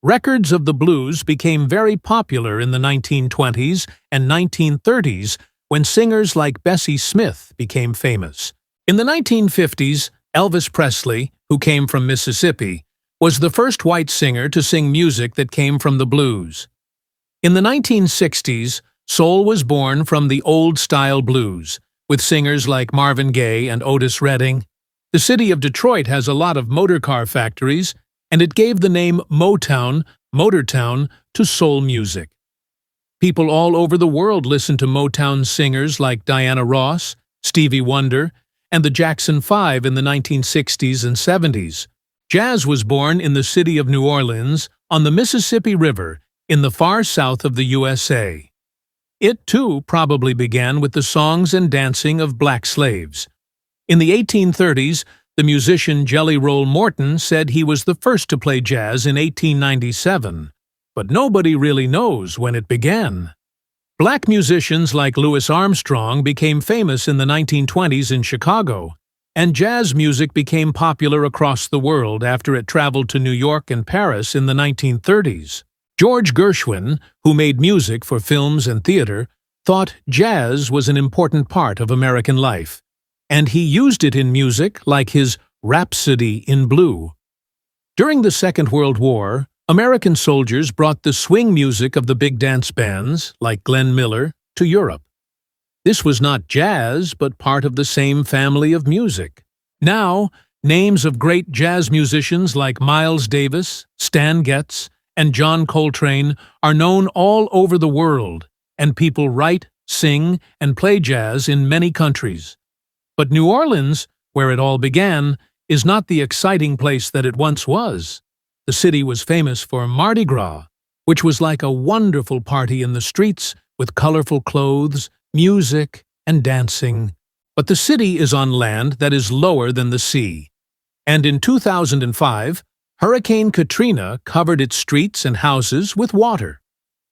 Records of the blues became very popular in the 1920s and 1930s when singers like Bessie Smith became famous. In the 1950s, Elvis Presley, who came from Mississippi, was the first white singer to sing music that came from the blues. In the 1960s, soul was born from the old-style blues, with singers like Marvin Gaye and Otis Redding. The city of Detroit has a lot of motorcar factories, and it gave the name Motown, Motortown, to soul music. People all over the world listen to Motown singers like Diana Ross, Stevie Wonder, and the Jackson 5 in the 1960s and 70s. Jazz was born in the city of New Orleans on the Mississippi River in the far south of the USA. It, too, probably began with the songs and dancing of black slaves. In the 1830s, the musician Jelly Roll Morton said he was the first to play jazz in 1897, but nobody really knows when it began. Black musicians like Louis Armstrong became famous in the 1920s in Chicago, and jazz music became popular across the world after it traveled to New York and Paris in the 1930s. George Gershwin, who made music for films and theater, thought jazz was an important part of American life, and he used it in music like his Rhapsody in Blue. During the Second World War, American soldiers brought the swing music of the big dance bands, like Glenn Miller, to Europe. This was not jazz, but part of the same family of music. Now, names of great jazz musicians like Miles Davis, Stan Getz, and John Coltrane are known all over the world, and people write, sing, and play jazz in many countries. But New Orleans, where it all began, is not the exciting place that it once was. The city was famous for Mardi Gras, which was like a wonderful party in the streets with colorful clothes, music, and dancing. But the city is on land that is lower than the sea. And in 2005, Hurricane Katrina covered its streets and houses with water.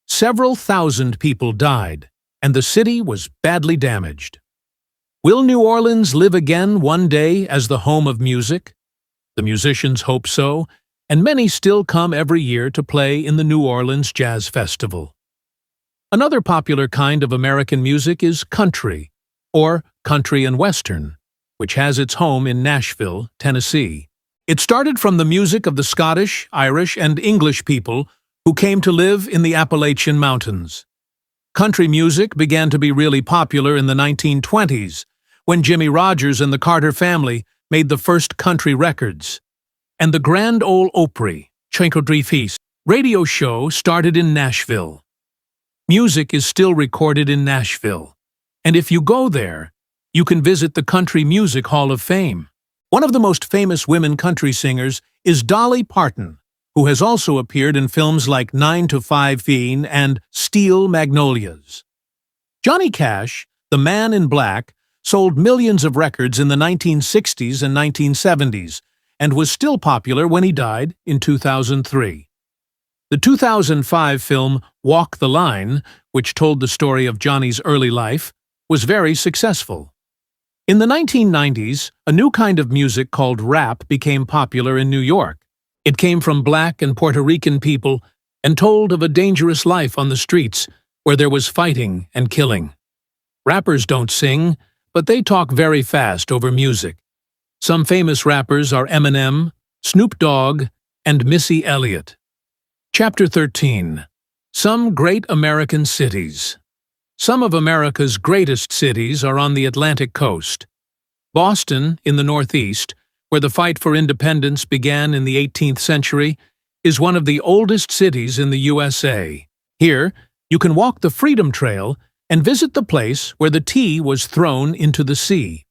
Several thousand people died, and the city was badly damaged. Will New Orleans live again one day as the home of music? The musicians hope so, and many still come every year to play in the New Orleans Jazz Festival. Another popular kind of American music is country, or country and western, which has its home in Nashville, Tennessee. It started from the music of the Scottish, Irish, and English people who came to live in the Appalachian Mountains. Country music began to be really popular in the 1920s, when Jimmy Rogers and the Carter family made the first country records. And the Grand Ole Opry, Chinkadreefeast, radio show started in Nashville. Music is still recorded in Nashville, and if you go there, you can visit the Country Music Hall of Fame. One of the most famous women country singers is Dolly Parton, who has also appeared in films like 9 to 5 Fiend and Steel Magnolias. Johnny Cash, the Man in Black, sold millions of records in the 1960s and 1970s, and was still popular when he died in 2003. The 2005 film Walk the Line, which told the story of Johnny's early life, was very successful. In the 1990s, a new kind of music called rap became popular in New York. It came from black and Puerto Rican people and told of a dangerous life on the streets where there was fighting and killing. Rappers don't sing, but they talk very fast over music. Some famous rappers are Eminem, Snoop Dogg, and Missy Elliott. Chapter 13. Some Great American Cities. Some of America's greatest cities are on the Atlantic coast. Boston, in the Northeast, where the fight for independence began in the 18th century, is one of the oldest cities in the USA. Here, you can walk the Freedom Trail and visit the place where the tea was thrown into the sea.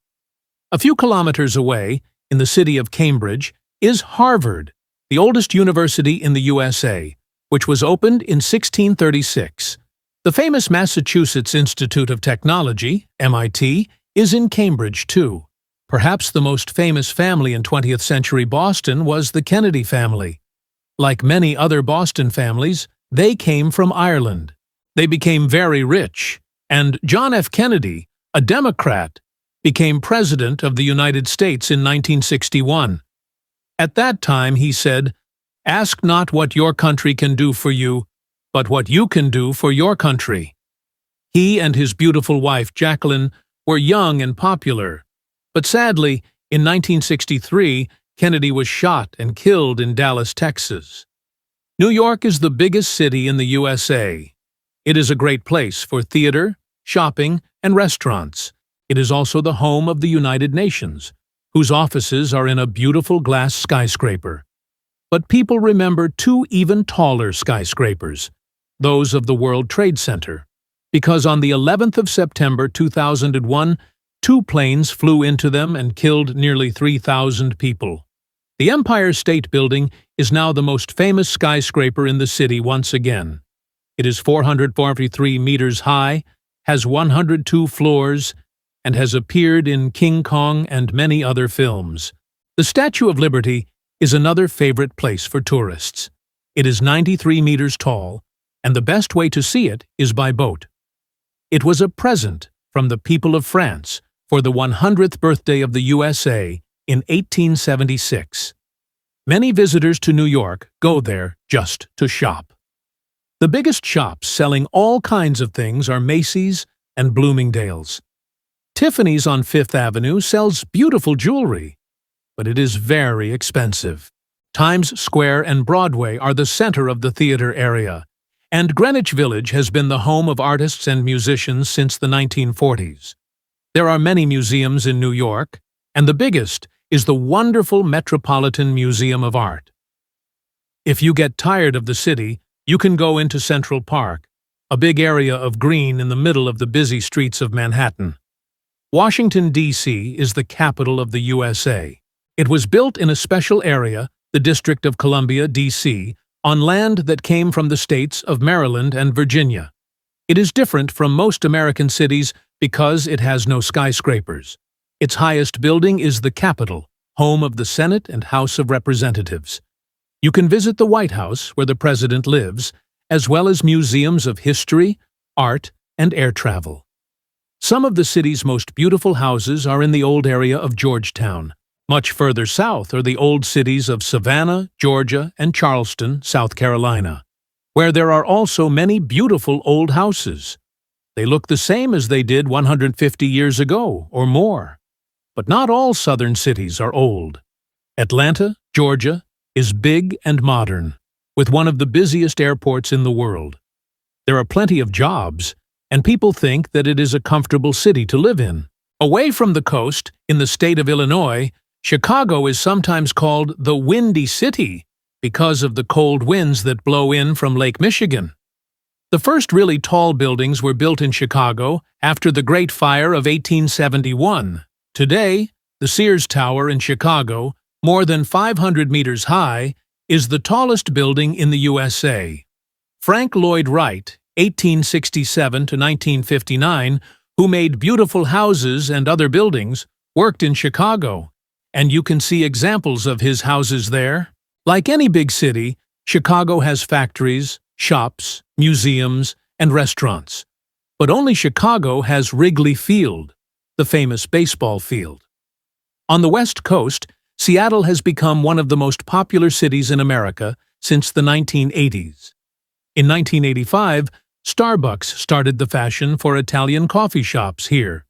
A few kilometers away, in the city of Cambridge, is Harvard, the oldest university in the USA, which was opened in 1636. The famous Massachusetts Institute of Technology, MIT, is in Cambridge, too. Perhaps the most famous family in 20th century Boston was the Kennedy family. Like many other Boston families, they came from Ireland. They became very rich, and John F. Kennedy, a Democrat, became President of the United States in 1961. At that time, he said, "Ask not what your country can do for you, but what you can do for your country." He and his beautiful wife, Jacqueline, were young and popular, but sadly, in 1963, Kennedy was shot and killed in Dallas, Texas. New York is the biggest city in the USA. It is a great place for theater, shopping, and restaurants. It is also the home of the United Nations, whose offices are in a beautiful glass skyscraper. But people remember two even taller skyscrapers, those of the World Trade Center, because on the 11th of September 2001, two planes flew into them and killed nearly 3,000 people. The Empire State Building is now the most famous skyscraper in the city once again. It is 443 meters high, has 102 floors, and has appeared in King Kong and many other films. The Statue of Liberty is another favorite place for tourists. It is 93 meters tall, and the best way to see it is by boat. It was a present from the people of France for the 100th birthday of the USA in 1876. Many visitors to New York go there just to shop. The biggest shops selling all kinds of things are Macy's and Bloomingdale's. Tiffany's on Fifth Avenue sells beautiful jewelry, but it is very expensive. Times Square and Broadway are the center of the theater area, and Greenwich Village has been the home of artists and musicians since the 1940s. There are many museums in New York, and the biggest is the wonderful Metropolitan Museum of Art. If you get tired of the city, you can go into Central Park, a big area of green in the middle of the busy streets of Manhattan. Washington, D.C. is the capital of the USA. It was built in a special area, the District of Columbia, D.C., on land that came from the states of Maryland and Virginia. It is different from most American cities because it has no skyscrapers. Its highest building is the Capitol, home of the Senate and House of Representatives. You can visit the White House, where the president lives, as well as museums of history, art, and air travel. Some of the city's most beautiful houses are in the old area of Georgetown. Much further south are the old cities of Savannah, Georgia, and Charleston, South Carolina, where there are also many beautiful old houses. They look the same as they did 150 years ago or more. But not all southern cities are old. Atlanta, Georgia, is big and modern, with one of the busiest airports in the world. There are plenty of jobs, and people think that it is a comfortable city to live in. Away from the coast, in the state of Illinois, Chicago is sometimes called the Windy City because of the cold winds that blow in from Lake Michigan. The first really tall buildings were built in Chicago after the Great Fire of 1871. Today, the Sears Tower in Chicago, more than 500 meters high, is the tallest building in the USA. Frank Lloyd Wright, 1867 to 1959, who made beautiful houses and other buildings, worked in Chicago, and you can see examples of his houses there. Like any big city, Chicago has factories, shops, museums, and restaurants. But only Chicago has Wrigley Field, the famous baseball field. On the West Coast, Seattle has become one of the most popular cities in America since the 1980s. In 1985, Starbucks started the fashion for Italian coffee shops here.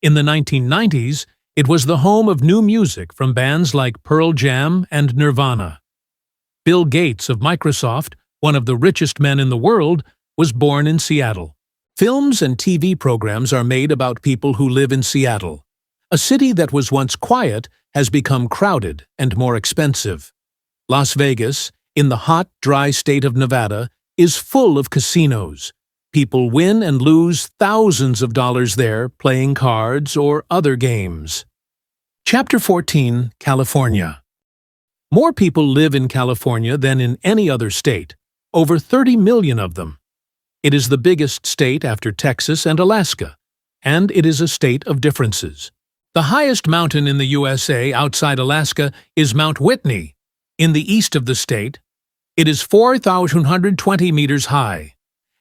In the 1990s, it was the home of new music from bands like Pearl Jam and Nirvana. Bill Gates of Microsoft, one of the richest men in the world, was born in Seattle. Films and TV programs are made about people who live in Seattle. A city that was once quiet has become crowded and more expensive. Las Vegas, in the hot, dry state of Nevada, is full of casinos. People win and lose thousands of dollars there playing cards or other games. Chapter 14, California. More people live in California than in any other state, over 30 million of them. It is the biggest state after Texas and Alaska, and it is a state of differences. The highest mountain in the USA outside Alaska is Mount Whitney. In the east of the state, it is 4,120 meters high,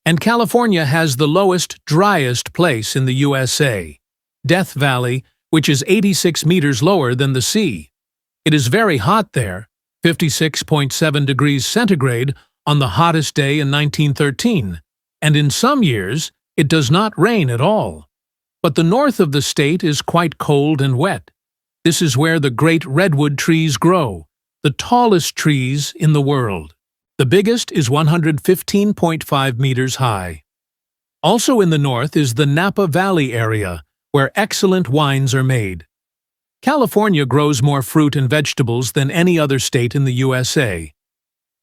and California has the lowest, driest place in the USA, Death Valley, which is 86 meters lower than the sea. It is very hot there, 56.7 degrees centigrade on the hottest day in 1913, and in some years it does not rain at all. But the north of the state is quite cold and wet. This is where the great redwood trees grow, the tallest trees in the world. The biggest is 115.5 meters high. Also in the north is the Napa Valley area, where excellent wines are made. California grows more fruit and vegetables than any other state in the USA.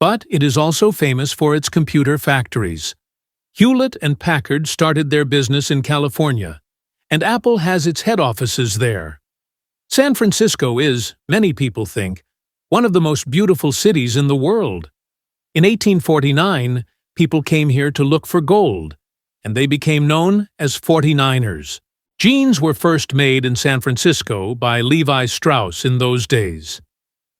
But it is also famous for its computer factories. Hewlett and Packard started their business in California, and Apple has its head offices there. San Francisco is, many people think, one of the most beautiful cities in the world. In 1849, people came here to look for gold, and they became known as 49ers. Jeans were first made in San Francisco by Levi Strauss in those days.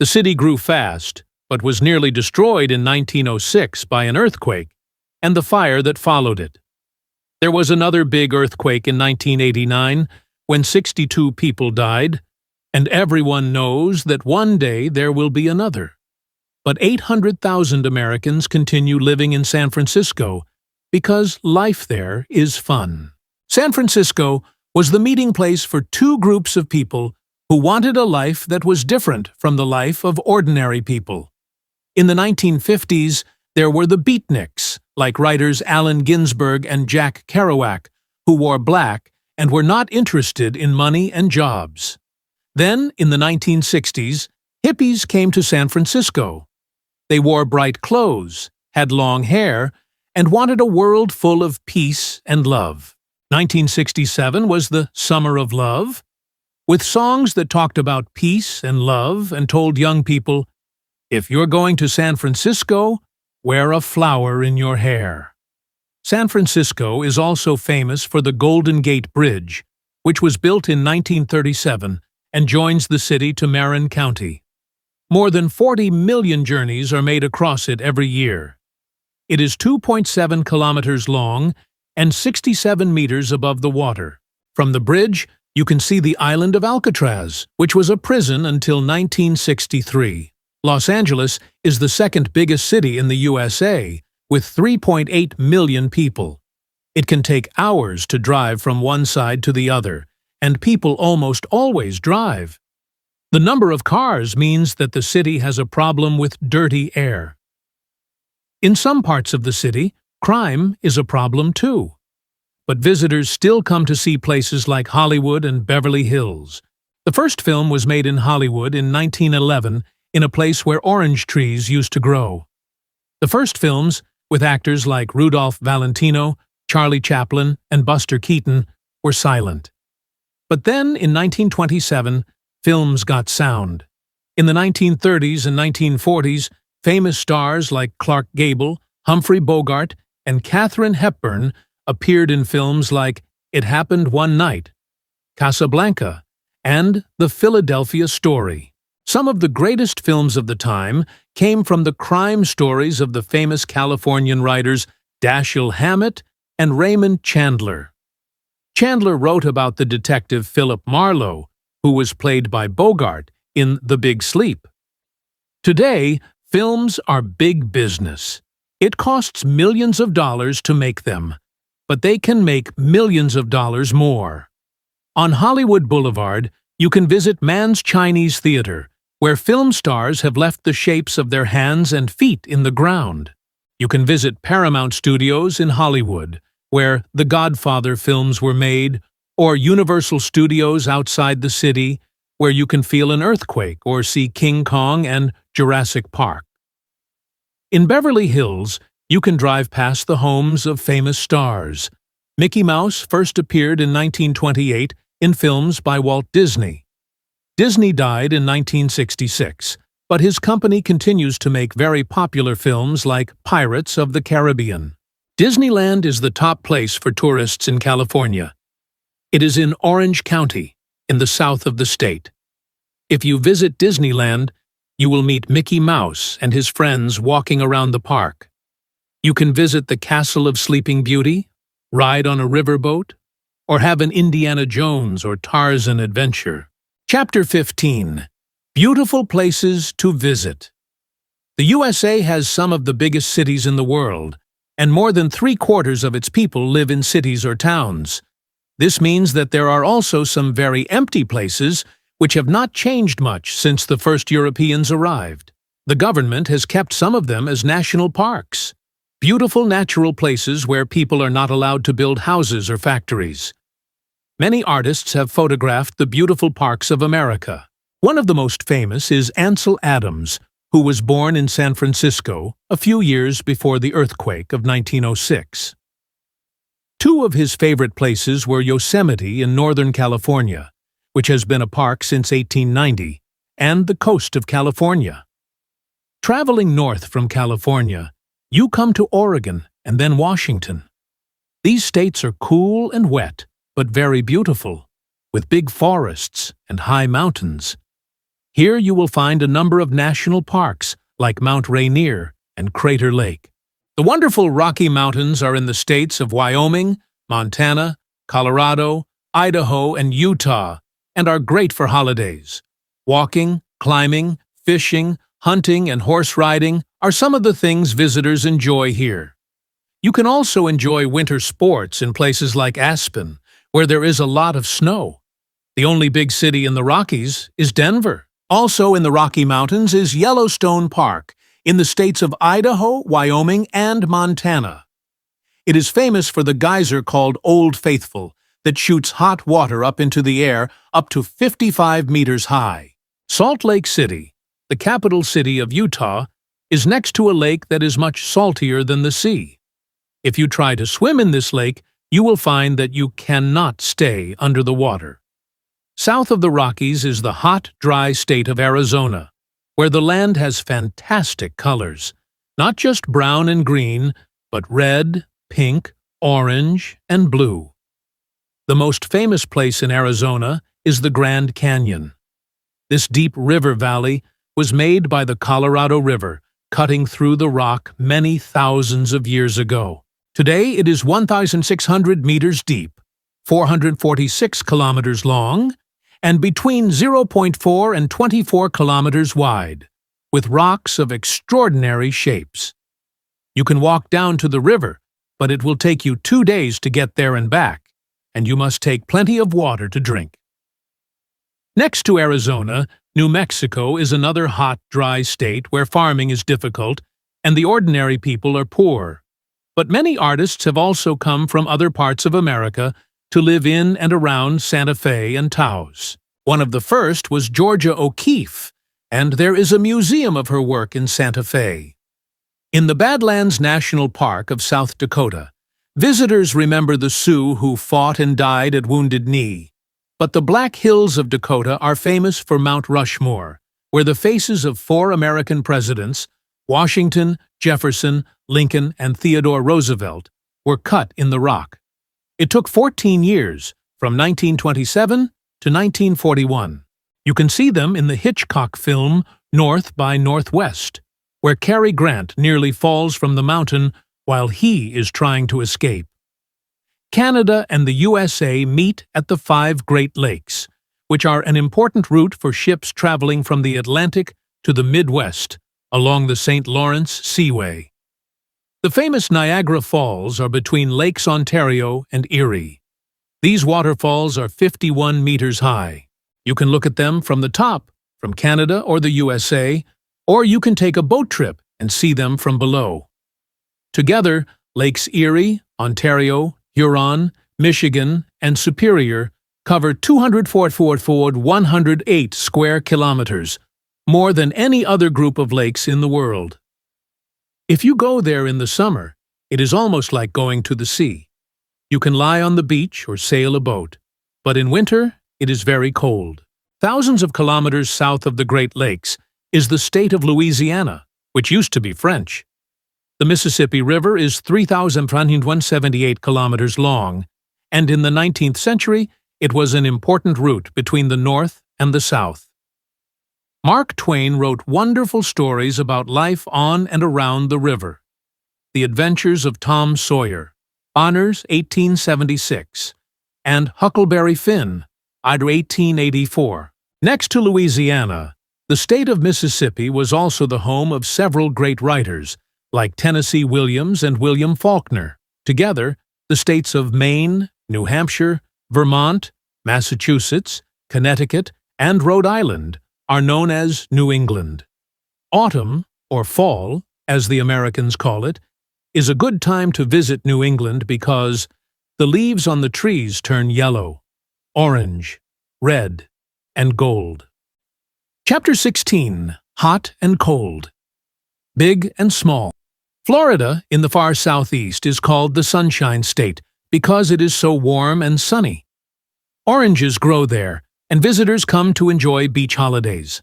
The city grew fast, but was nearly destroyed in 1906 by an earthquake and the fire that followed it. There was another big earthquake in 1989 when 62 people died, and everyone knows that one day there will be another. But 800,000 Americans continue living in San Francisco because life there is fun. San Francisco was the meeting place for two groups of people who wanted a life that was different from the life of ordinary people. In the 1950s, there were the beatniks, like writers Allen Ginsberg and Jack Kerouac, who wore black and were not interested in money and jobs. Then, in the 1960s, hippies came to San Francisco. They wore bright clothes, had long hair, and wanted a world full of peace and love. 1967 was the Summer of Love, with songs that talked about peace and love and told young people, "If you're going to San Francisco, wear a flower in your hair." San Francisco is also famous for the Golden Gate Bridge, which was built in 1937 and joins the city to Marin County. More than 40 million journeys are made across it every year. It is 2.7 kilometers long and 67 meters above the water. From the bridge, you can see the island of Alcatraz, which was a prison until 1963. Los Angeles is the second biggest city in the USA, with 3.8 million people. It can take hours to drive from one side to the other, and people almost always drive. The number of cars means that the city has a problem with dirty air. In some parts of the city, crime is a problem too. But visitors still come to see places like Hollywood and Beverly Hills. The first film was made in Hollywood in 1911 in a place where orange trees used to grow. The first films, with actors like Rudolph Valentino, Charlie Chaplin, and Buster Keaton, were silent. But then, in 1927, films got sound. In the 1930s and 1940s, famous stars like Clark Gable, Humphrey Bogart, and Katharine Hepburn appeared in films like It Happened One Night, Casablanca, and The Philadelphia Story. Some of the greatest films of the time came from the crime stories of the famous Californian writers Dashiell Hammett and Raymond Chandler. Chandler wrote about the detective Philip Marlowe, who was played by Bogart in The Big Sleep. Today, films are big business. It costs millions of dollars to make them, but they can make millions of dollars more. On Hollywood Boulevard, you can visit Mann's Chinese Theater, where film stars have left the shapes of their hands and feet in the ground. You can visit Paramount Studios in Hollywood, where The Godfather films were made, or Universal Studios outside the city, where you can feel an earthquake or see King Kong and Jurassic Park. In Beverly Hills, you can drive past the homes of famous stars. Mickey Mouse first appeared in 1928 in films by Walt Disney. Disney died in 1966, but his company continues to make very popular films like Pirates of the Caribbean. Disneyland is the top place for tourists in California. It is in Orange County, in the south of the state. If you visit Disneyland, you will meet Mickey Mouse and his friends walking around the park. You can visit the Castle of Sleeping Beauty, ride on a riverboat, or have an Indiana Jones or Tarzan adventure. Chapter 15. Beautiful Places to Visit. The USA has some of the biggest cities in the world, and more than 3/4 of its people live in cities or towns. This means that there are also some very empty places which have not changed much since the first Europeans arrived. The government has kept some of them as national parks, beautiful natural places where people are not allowed to build houses or factories. Many artists have photographed the beautiful parks of America. One of the most famous is Ansel Adams, who was born in San Francisco a few years before the earthquake of 1906. Two of his favorite places were Yosemite in Northern California, which has been a park since 1890, and the coast of California. Traveling north from California, you come to Oregon and then Washington. These states are cool and wet, but very beautiful, with big forests and high mountains. Here you will find a number of national parks like Mount Rainier and Crater Lake. The wonderful Rocky Mountains are in the states of Wyoming, Montana, Colorado, Idaho, and Utah, and are great for holidays. Walking, climbing, fishing, hunting, and horse riding are some of the things visitors enjoy here. You can also enjoy winter sports in places like Aspen, where there is a lot of snow. The only big city in the Rockies is Denver. Also in the Rocky Mountains is Yellowstone Park, in the states of Idaho, Wyoming, and Montana. It is famous for the geyser called Old Faithful that shoots hot water up into the air up to 55 meters high. Salt Lake City, the capital city of Utah, is next to a lake that is much saltier than the sea. If you try to swim in this lake, you will find that you cannot stay under the water. South of the Rockies is the hot, dry state of Arizona, where the land has fantastic colors, not just brown and green, but red, pink, orange, and blue. The most famous place in Arizona is the Grand Canyon. This deep river valley was made by the Colorado River, cutting through the rock many thousands of years ago. Today it is 1,600 meters deep, 446 kilometers long, and between 0.4 and 24 kilometers wide, with rocks of extraordinary shapes. You can walk down to the river, but it will take you 2 days to get there and back, and you must take plenty of water to drink. Next to Arizona, New Mexico is another hot, dry state where farming is difficult and the ordinary people are poor. But many artists have also come from other parts of America to live in and around Santa Fe and Taos. One of the first was Georgia O'Keeffe, and there is a museum of her work in Santa Fe. In the Badlands National Park of South Dakota, visitors remember the Sioux who fought and died at Wounded Knee. But the Black Hills of Dakota are famous for Mount Rushmore, where the faces of 4 American presidents, Washington, Jefferson, Lincoln, and Theodore Roosevelt, were cut in the rock. It took 14 years, from 1927 to 1941. You can see them in the Hitchcock film North by Northwest, where Cary Grant nearly falls from the mountain while he is trying to escape. Canada and the USA meet at the 5 Great Lakes, which are an important route for ships traveling from the Atlantic to the Midwest along the St. Lawrence Seaway. The famous Niagara Falls are between Lakes Ontario and Erie. These waterfalls are 51 meters high. You can look at them from the top, from Canada or the USA, or you can take a boat trip and see them from below. Together, Lakes Erie, Ontario, Huron, Michigan, and Superior cover 108 square kilometers, more than any other group of lakes in the world. If you go there in the summer, it is almost like going to the sea. You can lie on the beach or sail a boat, but in winter, it is very cold. Thousands of kilometers south of the Great Lakes is the state of Louisiana, which used to be French. The Mississippi River is 3,178 kilometers long, and in the 19th century, it was an important route between the North and the South. Mark Twain wrote wonderful stories about life on and around the river. The Adventures of Tom Sawyer, Honors 1876, and Huckleberry Finn, 1884. Next to Louisiana, the state of Mississippi was also the home of several great writers, like Tennessee Williams and William Faulkner. Together, the states of Maine, New Hampshire, Vermont, Massachusetts, Connecticut, and Rhode Island are known as New England. Autumn, or fall, as the Americans call it, is a good time to visit New England because the leaves on the trees turn yellow, orange, red, and gold. Chapter 16. hot and cold, big and small. Florida, in the far southeast, is called the Sunshine State because it is so warm and sunny. Oranges grow there, and visitors come to enjoy beach holidays.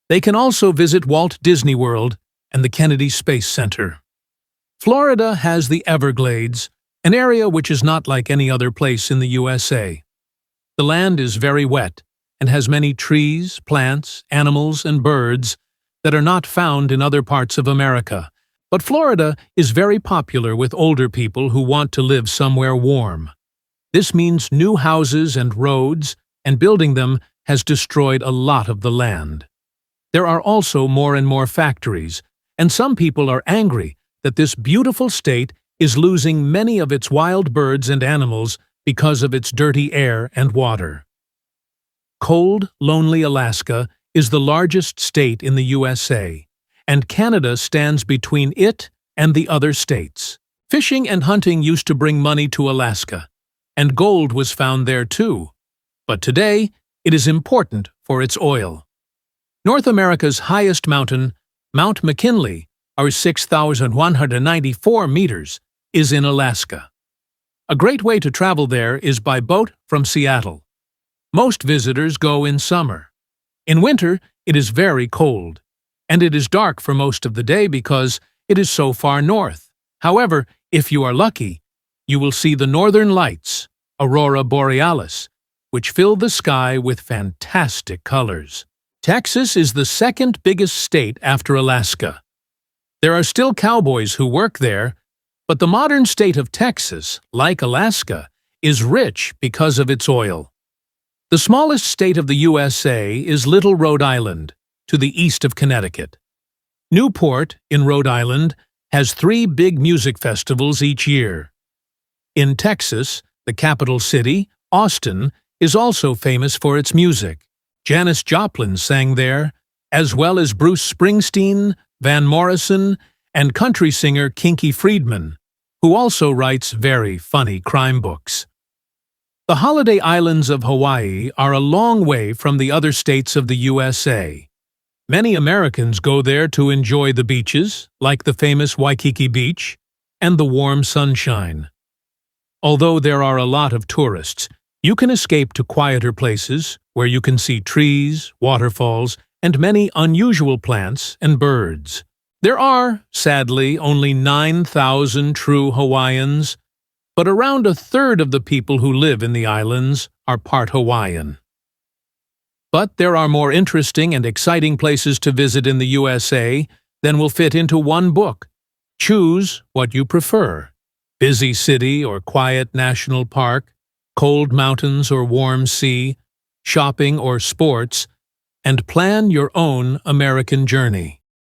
They can also visit Walt Disney World and the Kennedy Space Center. Florida has the Everglades, an area which is not like any other place in the USA. The land is very wet and has many trees, plants, animals, and birds that are not found in other parts of America. But Florida is very popular with older people who want to live somewhere warm. This means new houses and roads, and building them has destroyed a lot of the land. There are also more and more factories, and some people are angry that this beautiful state is losing many of its wild birds and animals because of its dirty air and water. Cold, lonely Alaska is the largest state in the USA, and Canada stands between it and the other states. Fishing and hunting used to bring money to Alaska, and gold was found there too. But today, it is important for its oil. North America's highest mountain, Mount McKinley, or 6,194 meters, is in Alaska. A great way to travel there is by boat from Seattle. Most visitors go in summer. In winter, it is very cold, and it is dark for most of the day because it is so far north. However, if you are lucky, you will see the northern lights, aurora borealis, which fill the sky with fantastic colors. Texas is the second biggest state after Alaska. There are still cowboys who work there, but the modern state of Texas, like Alaska, is rich because of its oil. The smallest state of the USA is Little Rhode Island, to the east of Connecticut. Newport, in Rhode Island, has 3 big music festivals each year. In Texas, the capital city, Austin, is also famous for its music. Janis Joplin sang there, as well as Bruce Springsteen, Van Morrison, and country singer Kinky Friedman, who also writes very funny crime books. The holiday islands of Hawaii are a long way from the other states of the USA. Many Americans go there to enjoy the beaches, like the famous Waikiki Beach, and the warm sunshine. Although there are a lot of tourists, you can escape to quieter places where you can see trees, waterfalls, and many unusual plants and birds. There are, sadly, only 9,000 true Hawaiians, but around a third of the people who live in the islands are part Hawaiian. But there are more interesting and exciting places to visit in the USA than will fit into one book. Choose what you prefer: busy city or quiet national park, cold mountains or warm sea, shopping or sports, and plan your own American journey.